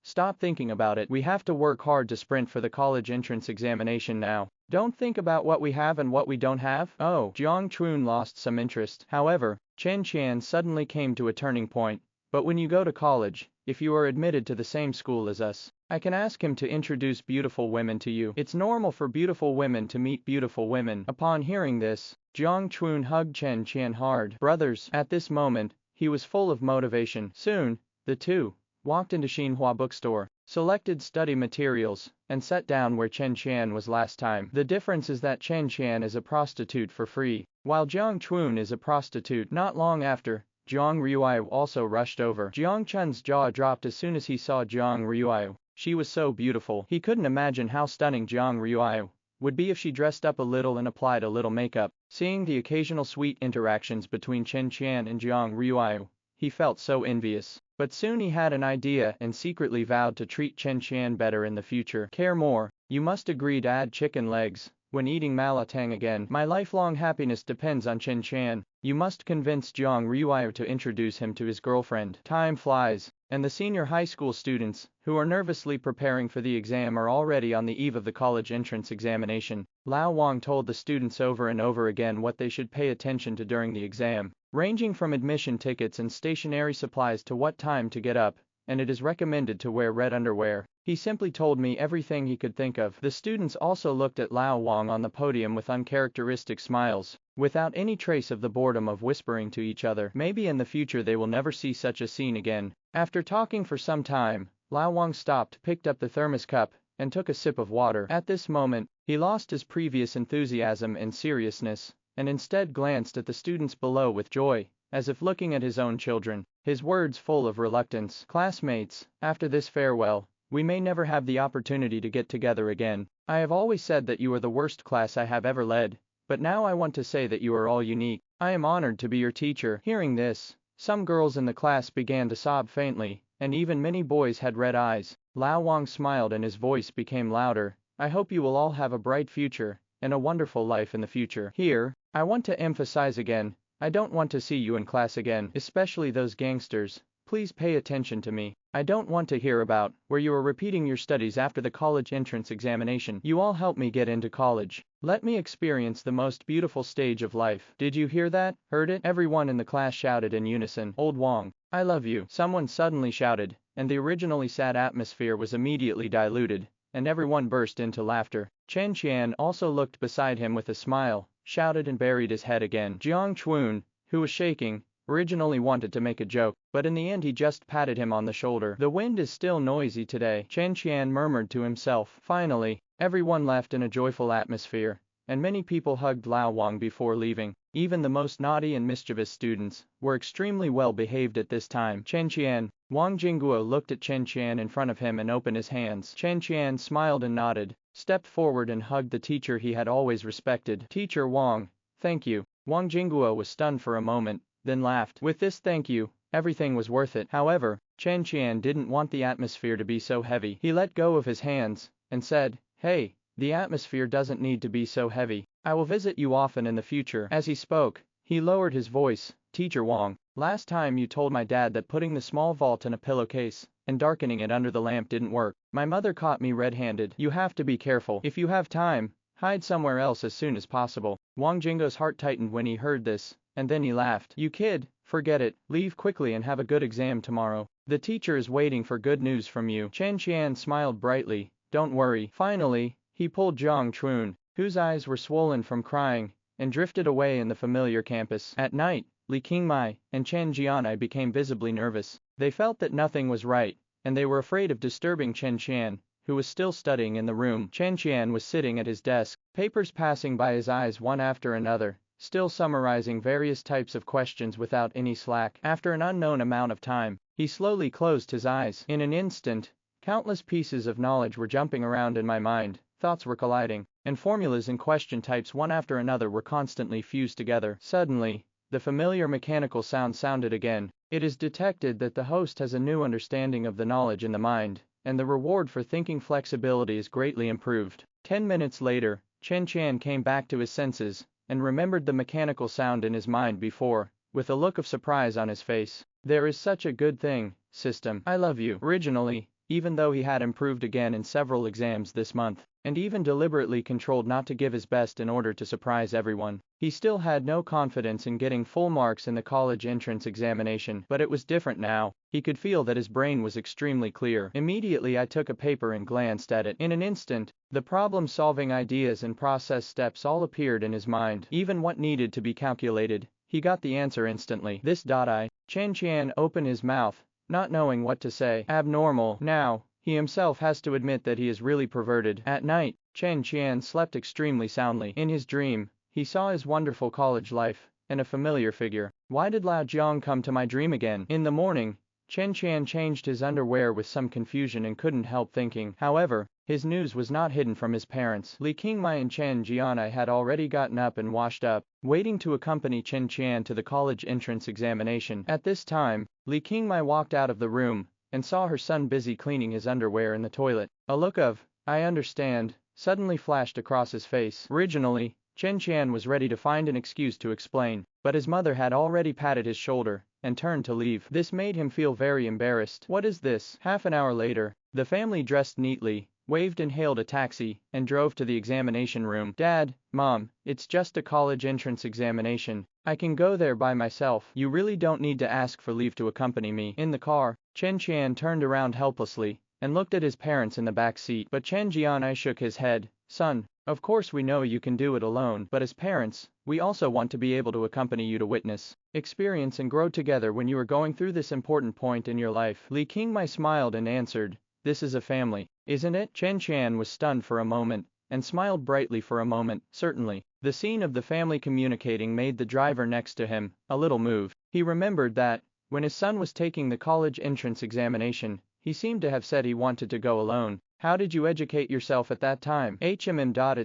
Stop thinking about it. We have to work hard to sprint for the college entrance examination now. Don't think about what we have and what we don't have. Oh, Jiang Chun lost some interest. However, Chen Qian suddenly came to a turning point. But when you go to college, if you are admitted to the same school as us, I can ask him to introduce beautiful women to you. It's normal for beautiful women to meet beautiful women. Upon hearing this, Jiang Chun hugged Chen Qian hard. Brothers. At this moment, he was full of motivation. Soon, the two walked into Xinhua bookstore, selected study materials, and sat down where Chen Qian was last time. The difference is that Chen Qian is a prostitute for free, while Jiang Chun is a prostitute. Not long after, Jiang Ruiyu also rushed over. Jiang Chun's jaw dropped as soon as he saw Jiang Ruiyu. She was so beautiful. He couldn't imagine how stunning Jiang Ruiyu would be if she dressed up a little and applied a little makeup. Seeing the occasional sweet interactions between Chen Qian and Jiang Ruiyu, he felt so envious. But soon he had an idea and secretly vowed to treat Chen Qian better in the future. Care more, you must agree to add chicken legs when eating malatang again. My lifelong happiness depends on Chen Qian. You must convince Jiang Ruiyu to introduce him to his girlfriend. Time flies, and the senior high school students, who are nervously preparing for the exam, are already on the eve of the college entrance examination. Lao Wang told the students over and over again what they should pay attention to during the exam, ranging from admission tickets and stationery supplies to what time to get up, and it is recommended to wear red underwear. He simply told me everything he could think of. The students also looked at Lao Wang on the podium with uncharacteristic smiles, without any trace of the boredom of whispering to each other. Maybe in the future they will never see such a scene again. After talking for some time, Lao Wang stopped, picked up the thermos cup, and took a sip of water. At this moment, he lost his previous enthusiasm and seriousness, and instead glanced at the students below with joy, as if looking at his own children. His words full of reluctance. Classmates, after this farewell, we may never have the opportunity to get together again. I have always said that you are the worst class I have ever led, but now I want to say that you are all unique. I am honored to be your teacher. Hearing this, some girls in the class began to sob faintly, and even many boys had red eyes. Lao Wang smiled and his voice became louder. I hope you will all have a bright future, and a wonderful life in the future. Here, I want to emphasize again, I don't want to see you in class again, especially those gangsters. Please pay attention to me. I don't want to hear about where you are repeating your studies after the college entrance examination. You all help me get into college. Let me experience the most beautiful stage of life. Did you hear that? Heard it? Everyone in the class shouted in unison. Old Wang, I love you. Someone suddenly shouted, and the originally sad atmosphere was immediately diluted, and everyone burst into laughter. Chen Qian also looked beside him with a smile, shouted and buried his head again. Jiang Chun, who was shaking, originally wanted to make a joke, but in the end he just patted him on the shoulder. The wind is still noisy today, Chen Qian murmured to himself. Finally, everyone left in a joyful atmosphere, and many people hugged Lao Wang before leaving. Even the most naughty and mischievous students were extremely well behaved at this time. Chen Qian. Wang Jingguo looked at Chen Qian in front of him and opened his hands. Chen Qian smiled and nodded, stepped forward and hugged the teacher he had always respected. Teacher Wang, thank you. Wang Jingguo was stunned for a moment, then laughed. With this thank you, everything was worth it. However, Chen Qian didn't want the atmosphere to be so heavy. He let go of his hands, and said, Hey, The atmosphere doesn't need to be so heavy. I will visit you often in the future. As he spoke, he lowered his voice. Teacher Wang, last time you told my dad that putting the small vault in a pillowcase and darkening it under the lamp didn't work. My mother caught me red-handed. You have to be careful. If you have time, hide somewhere else as soon as possible. Wang Jinggo's heart tightened when he heard this, and then he laughed. You kid, forget it. Leave quickly and have a good exam tomorrow. The teacher is waiting for good news from you. Chen Qian smiled brightly. Don't worry. Finally, he pulled Zhang Chun, whose eyes were swollen from crying, and drifted away in the familiar campus. At night, Li Qingmai and Chen Jianai became visibly nervous. They felt that nothing was right, and they were afraid of disturbing Chen Qian, who was still studying in the room. Chen Qian was sitting at his desk, papers passing by his eyes one after another, still summarizing various types of questions without any slack. After an unknown amount of time, he slowly closed his eyes. In an instant, countless pieces of knowledge were jumping around in my mind, thoughts were colliding, and formulas and question types one after another were constantly fused together. Suddenly, the familiar mechanical sound sounded again. It is detected that the host has a new understanding of the knowledge in the mind, and the reward for thinking flexibility is greatly improved. 10 minutes later, Chen Qian came back to his senses, and remembered the mechanical sound in his mind before, with a look of surprise on his face. There is such a good thing, system. I love you. Originally, even though he had improved again in several exams this month, and even deliberately controlled not to give his best in order to surprise everyone, he still had no confidence in getting full marks in the college entrance examination. But it was different now. He could feel that his brain was extremely clear. Immediately I took a paper and glanced at it. In an instant, the problem-solving ideas and process steps all appeared in his mind. Even what needed to be calculated, he got the answer instantly. Chen Qian opened his mouth, not knowing what to say. Abnormal. Now, he himself has to admit that he is really perverted. At night, Chen Qian slept extremely soundly. In his dream, he saw his wonderful college life, and a familiar figure. Why did Lao Jiang come to my dream again? In the morning, Chen Qian changed his underwear with some confusion and couldn't help thinking. However, his news was not hidden from his parents. Li Qingmai and Chen Jianai had already gotten up and washed up, waiting to accompany Chen Qian to the college entrance examination. At this time, Li Qingmai walked out of the room, and saw her son busy cleaning his underwear in the toilet. A look of, I understand, suddenly flashed across his face. Originally, Chen Qian was ready to find an excuse to explain, but his mother had already patted his shoulder, and turned to leave. This made him feel very embarrassed. What is this? Half an hour later, the family dressed neatly, waved and hailed a taxi, and drove to the examination room. Dad, Mom, it's just a college entrance examination. I can go there by myself. You really don't need to ask for leave to accompany me. In the car, Chen Qian turned around helplessly, and looked at his parents in the back seat. But Chen Jianai shook his head. Son, of course we know you can do it alone, but as parents, we also want to be able to accompany you to witness, experience and grow together when you are going through this important point in your life. Li Qingmai smiled and answered, this is a family, isn't it? Chen Qian was stunned for a moment, and smiled brightly for a moment. Certainly. The scene of the family communicating made the driver next to him a little moved. He remembered that, when his son was taking the college entrance examination, he seemed to have said he wanted to go alone. How did you educate yourself at that time? It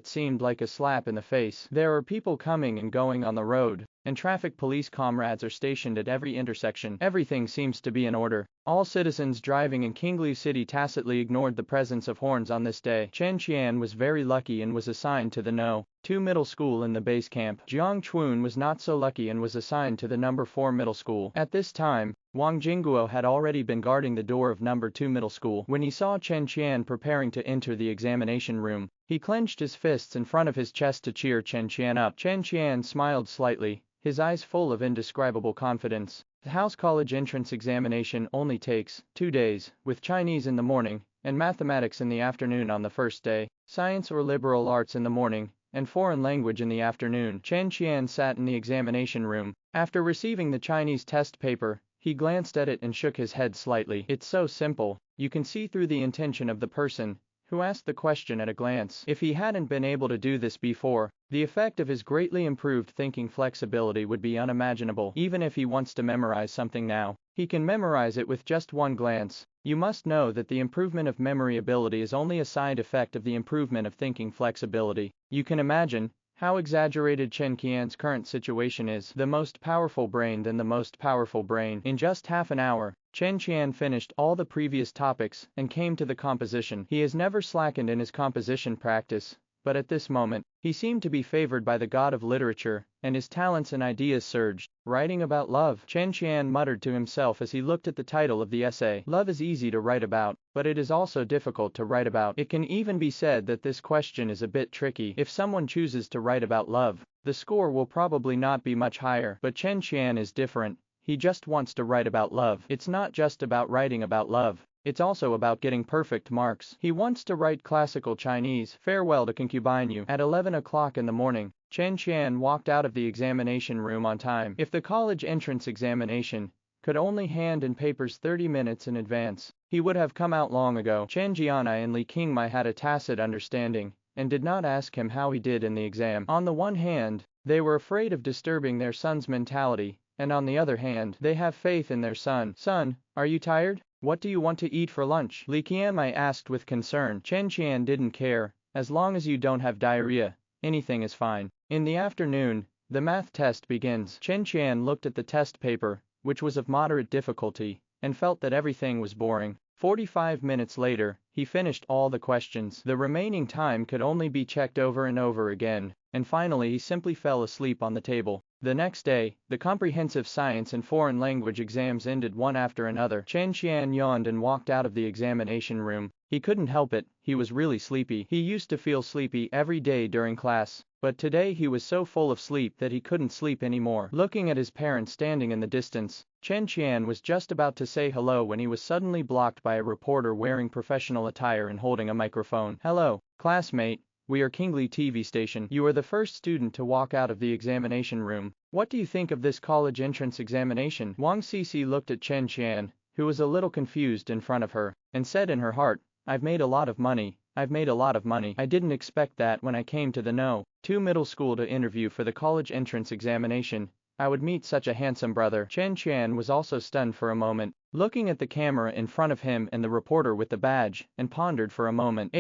seemed like a slap in the face. There are people coming and going on the road, and traffic police comrades are stationed at every intersection. Everything seems to be in order. All citizens driving in Qingli City tacitly ignored the presence of horns on this day. Chen Qian was very lucky and was assigned to the No. 2 middle school in the base camp. Jiang Chun was not so lucky and was assigned to the number 4 middle school. At this time, Wang Jingguo had already been guarding the door of number 2 middle school. When he saw Chen Qian preparing to enter the examination room, he clenched his fists in front of his chest to cheer Chen Qian up. Chen Qian smiled slightly, his eyes full of indescribable confidence. The house college entrance examination only takes 2 days, with Chinese in the morning, and mathematics in the afternoon on the first day, science or liberal arts in the morning, and foreign language in the afternoon. Chen Qian sat in the examination room. After receiving the Chinese test paper, he glanced at it and shook his head slightly. It's so simple, you can see through the intention of the person who asked the question at a glance. If he hadn't been able to do this before, the effect of his greatly improved thinking flexibility would be unimaginable. Even if he wants to memorize something now, he can memorize it with just one glance. You must know that the improvement of memory ability is only a side effect of the improvement of thinking flexibility. You can imagine how exaggerated Chen Qian's current situation is. The most powerful brain than the most powerful brain. In just half an hour, Chen Qian finished all the previous topics and came to the composition. He has never slackened in his composition practice, but at this moment, he seemed to be favored by the god of literature, and his talents and ideas surged. Writing about love, Chen Qian muttered to himself as he looked at the title of the essay. Love is easy to write about, but it is also difficult to write about. It can even be said that this question is a bit tricky. If someone chooses to write about love, the score will probably not be much higher, but Chen Qian is different. He just wants to write about love. It's not just about writing about love. It's also about getting perfect marks. He wants to write classical Chinese, farewell to concubine you. At 11 o'clock in the morning, Chen Qian walked out of the examination room on time. If the college entrance examination could only hand in papers 30 minutes in advance, he would have come out long ago. Chen Qian and Li Qingmai had a tacit understanding, and did not ask him how he did in the exam. On the one hand, they were afraid of disturbing their son's mentality, and on the other hand, they have faith in their son. Son, are you tired? What do you want to eat for lunch? Li Qianmai asked with concern. Chen Qian didn't care. As long as you don't have diarrhea, anything is fine. In the afternoon, the math test begins. Chen Qian looked at the test paper, which was of moderate difficulty, and felt that everything was boring. 45 minutes later, he finished all the questions. The remaining time could only be checked over and over again, and finally he simply fell asleep on the table. The next day, the comprehensive science and foreign language exams ended one after another. Chen Qian yawned and walked out of the examination room. He couldn't help it, he was really sleepy. He used to feel sleepy every day during class, but today he was so full of sleep that he couldn't sleep anymore. Looking at his parents standing in the distance, Chen Qian was just about to say hello when he was suddenly blocked by a reporter wearing professional attire and holding a microphone. Hello, classmate. We are Kingly TV station. You are the first student to walk out of the examination room. What do you think of this college entrance examination? Wang Cici looked at Chen Qian, who was a little confused in front of her, and said in her heart, I've made a lot of money. I've made a lot of money. I didn't expect that when I came to the No. 2 middle school to interview for the college entrance examination. I would meet such a handsome brother. Chen Qian was also stunned for a moment, looking at the camera in front of him and the reporter with the badge, and pondered for a moment.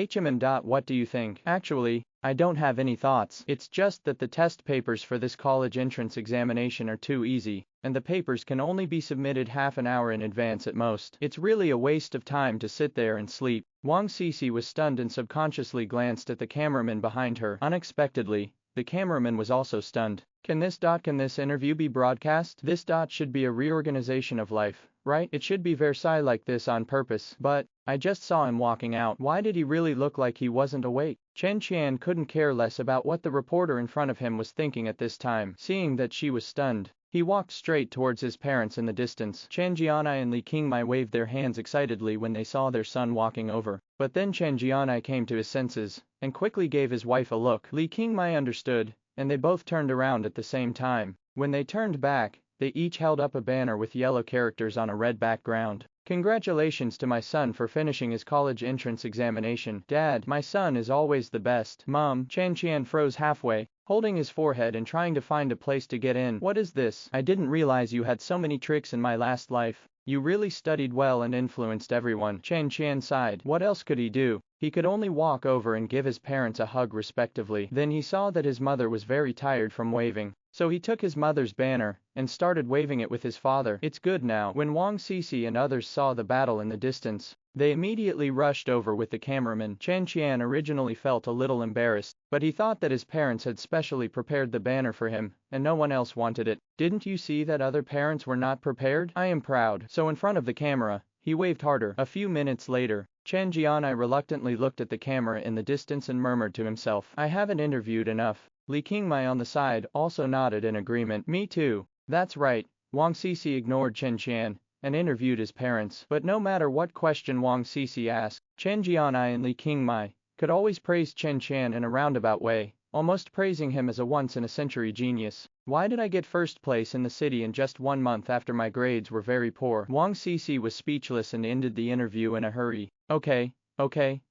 What do you think? Actually, I don't have any thoughts. It's just that the test papers for this college entrance examination are too easy, and the papers can only be submitted half an hour in advance at most. It's really a waste of time to sit there and sleep. Wang Cici was stunned and subconsciously glanced at the cameraman behind her. Unexpectedly, the cameraman was also stunned. Can this interview be broadcast? This should be a reorganization of life, right? It should be Versailles like this on purpose. But I just saw him walking out. Why did he really look like he wasn't awake? Chen Qian couldn't care less about what the reporter in front of him was thinking at this time. Seeing that she was stunned, he walked straight towards his parents in the distance. Chen Jianai and Li Qingmai waved their hands excitedly when they saw their son walking over. But then Chen Jianai came to his senses, and quickly gave his wife a look. Li Qingmai understood, and they both turned around at the same time. When they turned back, they each held up a banner with yellow characters on a red background. Congratulations to my son for finishing his college entrance examination. Dad, my son is always the best. Mom, Chen Qian froze halfway, holding his forehead and trying to find a place to get in. What is this? I didn't realize you had so many tricks in my last life. You really studied well and influenced everyone. Chen Qian sighed. What else could he do? He could only walk over and give his parents a hug respectively. Then he saw that his mother was very tired from waving, so he took his mother's banner and started waving it with his father. It's good now. When Wang Cici and others saw the battle in the distance, they immediately rushed over with the cameraman. Chen Qian originally felt a little embarrassed, but he thought that his parents had specially prepared the banner for him, and no one else wanted it. Didn't you see that other parents were not prepared? I am proud. So in front of the camera, he waved harder. A few minutes later, Chen Jianai reluctantly looked at the camera in the distance and murmured to himself, I haven't interviewed enough. Li Qingmai on the side also nodded in agreement. Me too. That's right. Wang Cici ignored Chen Qian and interviewed his parents. But no matter what question Wang Cici asked, Chen Jianai and Li Qingmai could always praise Chen Qian in a roundabout way, almost praising him as a once-in-a-century genius. Why did I get first place in the city in just 1 month after my grades were very poor? Wang Cici was speechless and ended the interview in a hurry. Okay,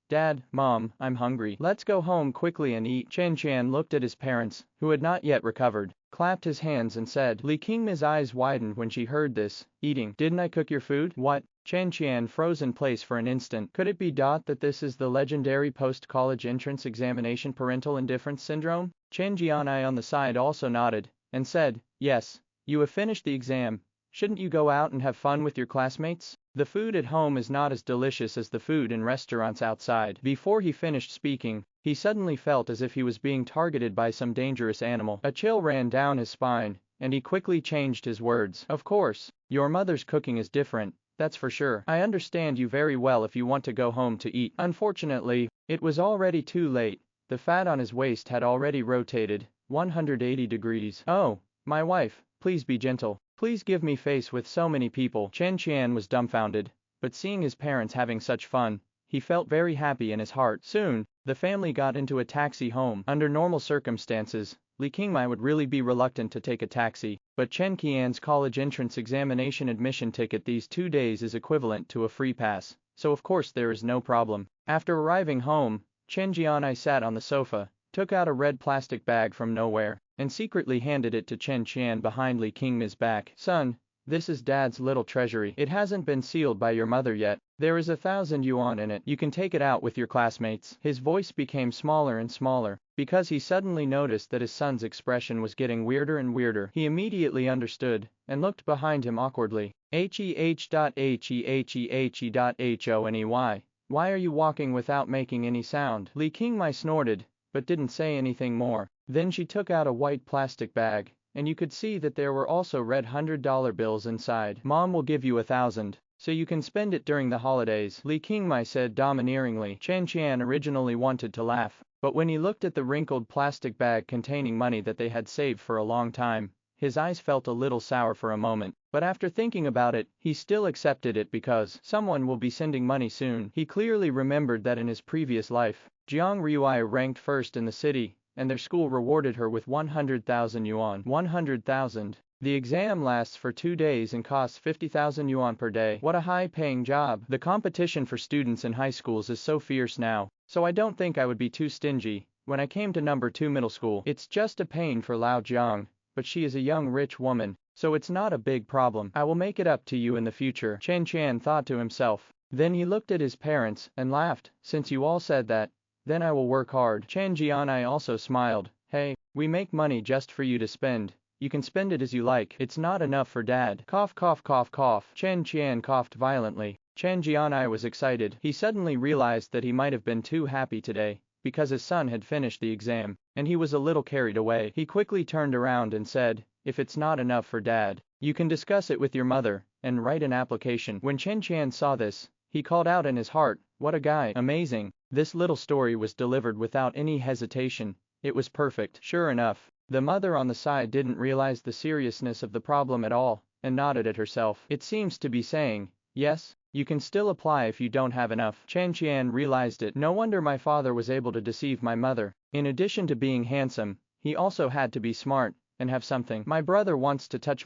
Dad, Mom, I'm hungry. Let's go home quickly and eat. Chen Qian looked at his parents, who had not yet recovered, clapped his hands and said. Li Qingmai's eyes widened when she heard this. Eating. Didn't I cook your food? What? Chen Qian froze in place for an instant. Could it be that this is the legendary post-college entrance examination parental indifference syndrome? Chen Jianai on the side also nodded, and said, yes, you have finished the exam, Shouldn't you go out and have fun with your classmates? The food at home is not as delicious as the food in restaurants outside. Before he finished speaking, he suddenly felt as if he was being targeted by some dangerous animal. A chill ran down his spine, and he quickly changed his words. Of course, your mother's cooking is different, that's for sure. I understand you very well if you want to go home to eat. Unfortunately, it was already too late. The fat on his waist had already rotated 180 degrees. Oh, my wife, please be gentle. Please give me face with so many people. Chen Qian was dumbfounded, but seeing his parents having such fun, he felt very happy in his heart. Soon, the family got into a taxi home. Under normal circumstances, Li Qingmai would really be reluctant to take a taxi, but Chen Qian's college entrance examination admission ticket these 2 days is equivalent to a free pass, so of course there is no problem. After arriving home, Chen Qian sat on the sofa, took out a red plastic bag from nowhere, and secretly handed it to Chen Qian behind Li Qingmai's back. Son, this is Dad's little treasury. It hasn't been sealed by your mother yet. There is 1,000 yuan in it. You can take it out with your classmates. His voice became smaller and smaller, because he suddenly noticed that his son's expression was getting weirder and weirder. He immediately understood, and looked behind him awkwardly. Heh.heh.heh.honey. Why are you walking without making any sound? Li Qingmai snorted, but didn't say anything more. Then she took out a white plastic bag, and you could see that there were also red $100 bills inside. Mom will give you 1,000, so you can spend it during the holidays, Li Qingmai said domineeringly. Chen Qian originally wanted to laugh, but when he looked at the wrinkled plastic bag containing money that they had saved for a long time, his eyes felt a little sour for a moment. But after thinking about it, he still accepted it because someone will be sending money soon. He clearly remembered that in his previous life, Jiang Ruai ranked first in the city, and their school rewarded her with 100,000 yuan. 100,000. The exam lasts for 2 days and costs 50,000 yuan per day. What a high-paying job. The competition for students in high schools is so fierce now, so I don't think I would be too stingy. When I came to number 2 middle school, it's just a pain for Lao Jiang, but she is a young rich woman, so it's not a big problem. I will make it up to you in the future, Chen Qian thought to himself. Then he looked at his parents and laughed. Since you all said that, then I will work hard. Chen Qian also smiled. Hey, we make money just for you to spend. You can spend it as you like. It's not enough for Dad. Cough cough cough cough. Chen Qian coughed violently. Chen Qian was excited. He suddenly realized that he might have been too happy today, because his son had finished the exam, and he was a little carried away. He quickly turned around and said, if it's not enough for Dad, you can discuss it with your mother, and write an application. When Chen Qian saw this, he called out in his heart, what a guy. Amazing. This little story was delivered without any hesitation. It was perfect. Sure enough, the mother on the side didn't realize the seriousness of the problem at all, and nodded at herself. It seems to be saying, yes, you can still apply if you don't have enough. Chen Qian realized it. No wonder my father was able to deceive my mother. In addition to being handsome, he also had to be smart, and have something. My brother wants to touch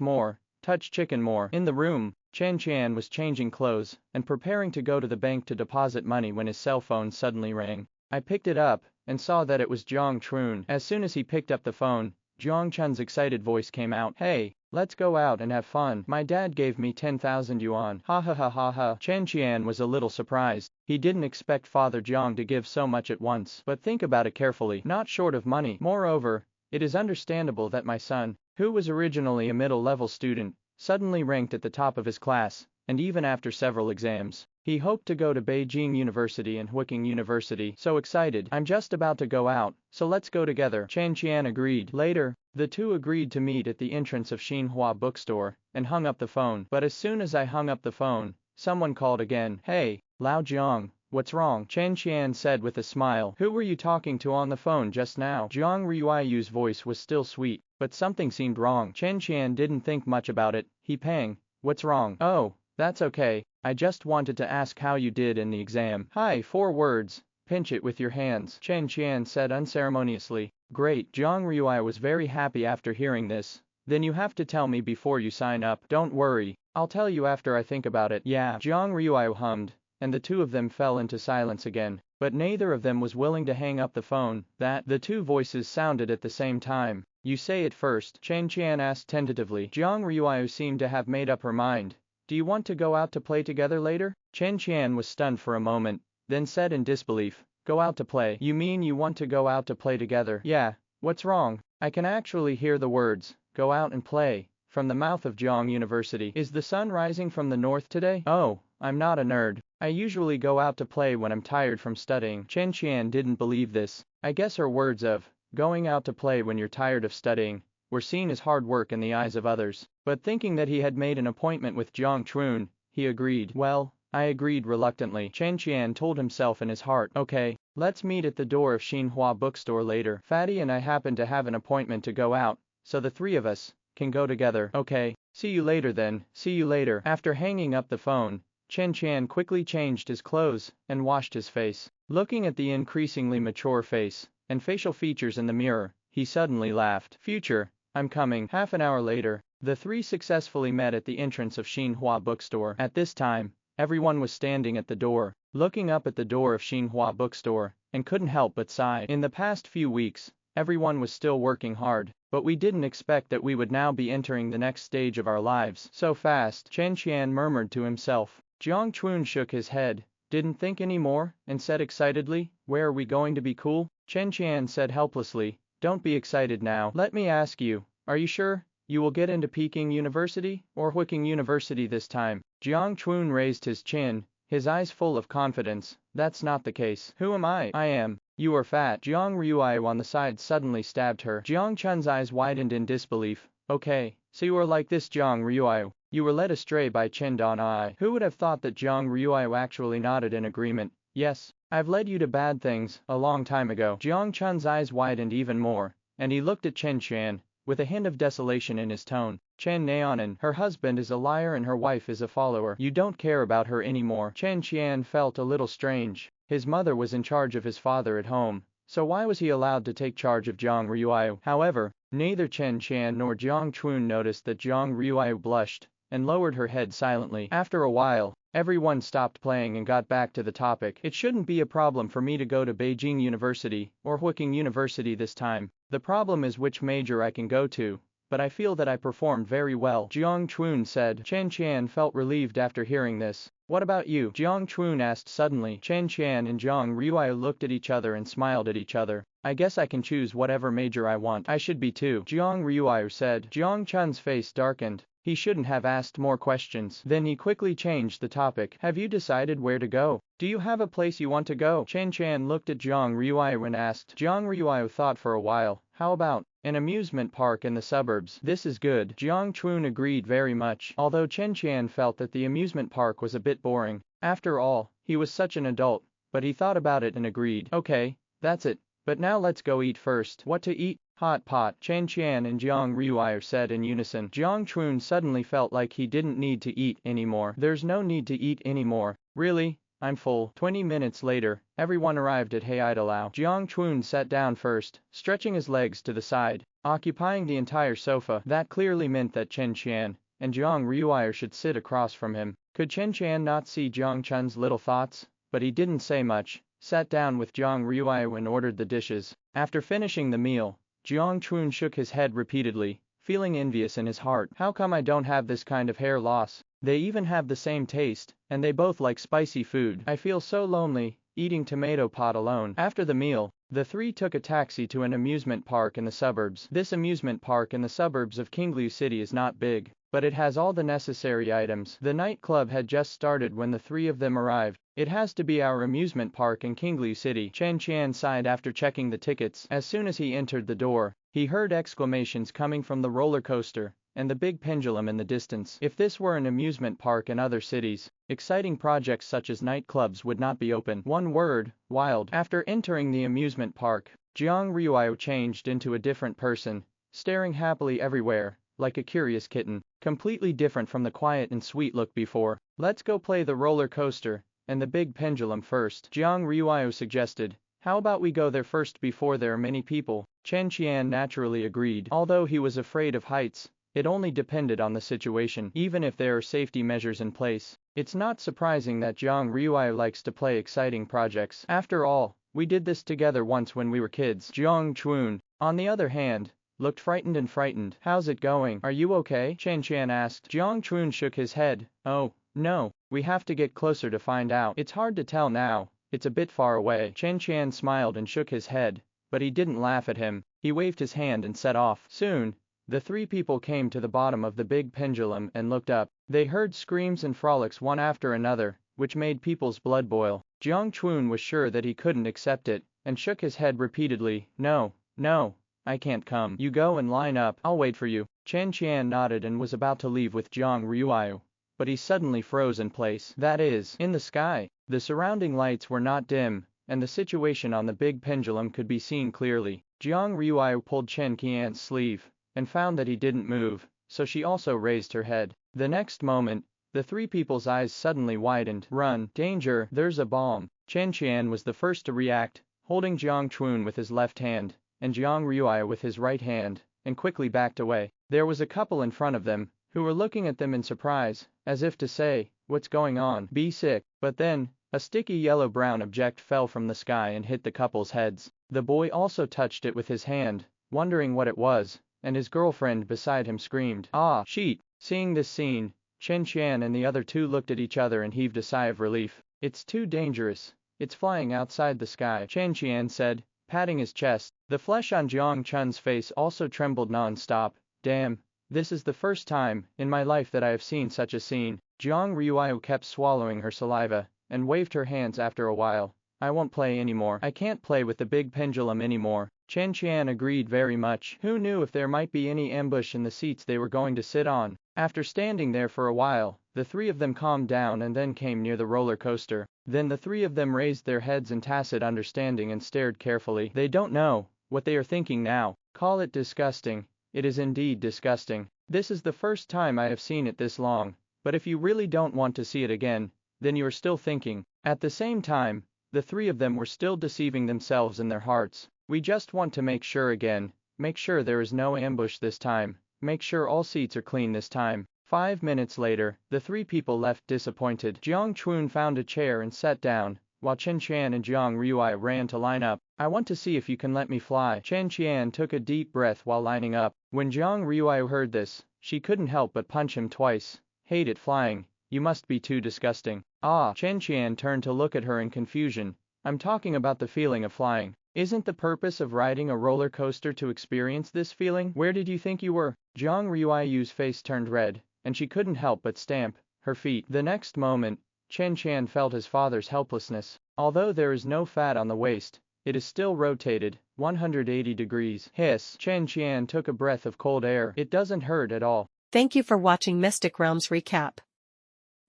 chicken more. In the room, Chen Qian was changing clothes, and preparing to go to the bank to deposit money when his cell phone suddenly rang. I picked it up, and saw that it was Jiang Chun. As soon as he picked up the phone, Jiang Chun's excited voice came out. Hey, let's go out and have fun. My dad gave me 10,000 yuan. Ha ha ha ha ha. Chen Qian was a little surprised. He didn't expect Father Jiang to give so much at once. But think about it carefully. Not short of money. Moreover, it is understandable that my son, who was originally a middle-level student, suddenly ranked at the top of his class, and even after several exams, he hoped to go to Beijing University and Huiking University. So excited. I'm just about to go out, so let's go together. Chen Qian agreed. Later, the two agreed to meet at the entrance of Xinhua bookstore, and hung up the phone. But as soon as I hung up the phone, someone called again. Hey, Lao Jiang, what's wrong? Chen Qian said with a smile. Who were you talking to on the phone just now? Jiang Ruiyu's voice was still sweet, but something seemed wrong. Chen Qian didn't think much about it. He pang. What's wrong? Oh, that's okay. I just wanted to ask how you did in the exam. Hi, 4 words. Pinch it with your hands, Chen Qian said unceremoniously. Great. Jiang Ruiyu was very happy after hearing this. Then you have to tell me before you sign up. Don't worry, I'll tell you after I think about it. Yeah, Jiang Ruiyu hummed, and the two of them fell into silence again. But neither of them was willing to hang up the phone. The two voices sounded at the same time. You say it first, Chen Qian asked tentatively. Jiang Ruiyu seemed to have made up her mind. Do you want to go out to play together later? Chen Qian was stunned for a moment, then said in disbelief, go out to play? You mean you want to go out to play together? Yeah, what's wrong? I can actually hear the words, go out and play, from the mouth of Zhou University. Is the sun rising from the north today? Oh, I'm not a nerd. I usually go out to play when I'm tired from studying. Chen Qian didn't believe this. I guess her words of, going out to play when you're tired of studying, were seen as hard work in the eyes of others. But thinking that he had made an appointment with Jiang Chun, he agreed. Well, I agreed reluctantly. Chen Qian told himself in his heart, okay, let's meet at the door of Xinhua bookstore later. Fatty and I happen to have an appointment to go out, so the three of us can go together. Okay, see you later then, see you later. After hanging up the phone, Chen Qian quickly changed his clothes and washed his face. Looking at the increasingly mature face and facial features in the mirror, he suddenly laughed. Future, I'm coming. Half an hour later, the three successfully met at the entrance of Xinhua bookstore. At this time, everyone was standing at the door, looking up at the door of Xinhua bookstore, and couldn't help but sigh. In the past few weeks, everyone was still working hard, but we didn't expect that we would now be entering the next stage of our lives so fast. Chen Qian murmured to himself. Jiang Chun shook his head, didn't think any more, and said excitedly, where are we going to be cool? Chen Qian said helplessly, don't be excited now. Let me ask you, are you sure you will get into Peking University or Huiking University this time? Jiang Chun raised his chin, his eyes full of confidence. That's not the case. Who am I? I am. You are fat. Jiang Ruiao on the side suddenly stabbed her. Jiang Chun's eyes widened in disbelief. Okay, so you are like this, Jiang Ruiao. You were led astray by Chen Donai. Who would have thought that Jiang Ruiao actually nodded in agreement? Yes, I've led you to bad things a long time ago. Jiang Chun's eyes widened even more, and he looked at Chen Qian with a hint of desolation in his tone. Chen Naonan, her husband is a liar and her wife is a follower. You don't care about her anymore. Chen Qian felt a little strange. His mother was in charge of his father at home, so why was he allowed to take charge of Jiang Ruiao? However, neither Chen Qian nor Jiang Chun noticed that Jiang Ruiao blushed and lowered her head silently. After a while, everyone stopped playing and got back to the topic. It shouldn't be a problem for me to go to Beijing University or Huiking University this time. The problem is which major I can go to, but I feel that I performed very well, Jiang Chun said. Chen Qian felt relieved after hearing this. What about you? Jiang Chun asked suddenly. Chen Qian and Jiang Ruiao looked at each other and smiled at each other. I guess I can choose whatever major I want. I should be too, Jiang Ruiao said. Jiang Chun's face darkened. He shouldn't have asked more questions. Then he quickly changed the topic. Have you decided where to go? Do you have a place you want to go? Chen Qian looked at Jiang Ruiao and asked. Jiang Ruiao thought for a while. How about an amusement park in the suburbs? This is good. Jiang Chun agreed very much, although Chen Qian felt that the amusement park was a bit boring. After all, he was such an adult, but he thought about it and agreed. Okay, that's it. But now let's go eat first. What to eat? Hot pot, Chen Qian and Jiang Ruiao said in unison. Jiang Chun suddenly felt like he didn't need to eat anymore. There's no need to eat anymore. Really? I'm full. 20 minutes later, everyone arrived at Haidalao. Jiang Chun sat down first, stretching his legs to the side, occupying the entire sofa. That clearly meant that Chen Qian and Jiang Ruiao should sit across from him. Could Chen Qian not see Jiang Chun's little thoughts? But he didn't say much, sat down with Jiang Ruiao and ordered the dishes. After finishing the meal, Jiang Chun shook his head repeatedly, feeling envious in his heart. How come I don't have this kind of hair loss? They even have the same taste, and they both like spicy food. I feel so lonely, eating tomato pot alone. After the meal, the three took a taxi to an amusement park in the suburbs. This amusement park in the suburbs of Qinglu City is not big, but it has all the necessary items. The nightclub had just started when the three of them arrived. It has to be our amusement park in Qinglu City. Chen Qian sighed after checking the tickets. As soon as he entered the door, he heard exclamations coming from the roller coaster and the big pendulum in the distance. If this were an amusement park in other cities, exciting projects such as nightclubs would not be open. One word, wild. After entering the amusement park, Jiang Ruiao changed into a different person, staring happily everywhere, like a curious kitten, completely different from the quiet and sweet look before. Let's go play the roller coaster and the big pendulum first, Jiang Ruiao suggested. How about we go there first before there are many people? Chen Qian naturally agreed. Although he was afraid of heights, it only depended on the situation. Even if there are safety measures in place, it's not surprising that Jiang Ruiao likes to play exciting projects. After all, we did this together once when we were kids. Jiang Chun, on the other hand, looked frightened and frightened. How's it going? Are you okay? Chen Qian asked. Jiang Chun shook his head. Oh, no, we have to get closer to find out. It's hard to tell now, it's a bit far away. Chen Qian smiled and shook his head, but he didn't laugh at him. He waved his hand and set off. Soon, The three people came to the bottom of the big pendulum and looked up. They heard screams and frolics one after another, which made people's blood boil. Jiang Chun was sure that he couldn't accept it, and shook his head repeatedly. No, no, I can't come. You go and line up, I'll wait for you. Chen Qian nodded and was about to leave with Jiang Ruiyu. But he suddenly froze in place. That is, in the sky. The surrounding lights were not dim, and the situation on the big pendulum could be seen clearly. Jiang Ruiyu pulled Chen Qian's sleeve, and found that he didn't move, so she also raised her head. The next moment, the three people's eyes suddenly widened. Run, danger, there's a bomb. Chen Qian was the first to react, holding Jiang Chun with his left hand, and Jiang Ruiyu with his right hand, and quickly backed away. There was a couple in front of them, who were looking at them in surprise, as if to say, what's going on? Be sick. But then, a sticky yellow-brown object fell from the sky and hit the couple's heads. The boy also touched it with his hand, wondering what it was, and his girlfriend beside him screamed, "Ah, sheet!" Seeing this scene, Chen Qian and the other two looked at each other and heaved a sigh of relief. It's too dangerous. It's flying outside the sky, Chen Qian said, patting his chest. The flesh on Jiang Chun's face also trembled non-stop. Damn, this is the first time in my life that I have seen such a scene. Jiang Ruiyu kept swallowing her saliva, and waved her hands after a while. I won't play anymore. I can't play with the big pendulum anymore. Chen Qian agreed very much. Who knew if there might be any ambush in the seats they were going to sit on? After standing there for a while, the three of them calmed down and then came near the roller coaster. Then the three of them raised their heads in tacit understanding and stared carefully. They don't know what they are thinking now. Call it disgusting. It is indeed disgusting. This is the first time I have seen it this long, but if you really don't want to see it again, then you are still thinking. At the same time, the three of them were still deceiving themselves in their hearts. We just want to make sure again, make sure there is no ambush this time, make sure all seats are clean this time. 5 minutes later, the three people left disappointed. Jiang Chun found a chair and sat down, while Chen Qian and Jiang Ruiyu ran to line up. I want to see if you can let me fly. Chen Qian took a deep breath while lining up. When Jiang Ruiyu heard this, she couldn't help but punch him twice. Hate it flying. You must be too disgusting. Ah, Chen Qian turned to look at her in confusion. I'm talking about the feeling of flying. Isn't the purpose of riding a roller coaster to experience this feeling? Where did you think you were? Jiang Ruiyu's face turned red, and she couldn't help but stamp her feet. The next moment, Chen Qian felt his father's helplessness. Although there is no fat on the waist, it is still rotated 180 degrees. Hiss. Chen Qian took a breath of cold air. It doesn't hurt at all. Thank you for watching Mystic Realms Recap.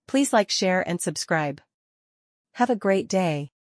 Please like, share and subscribe. Have a great day.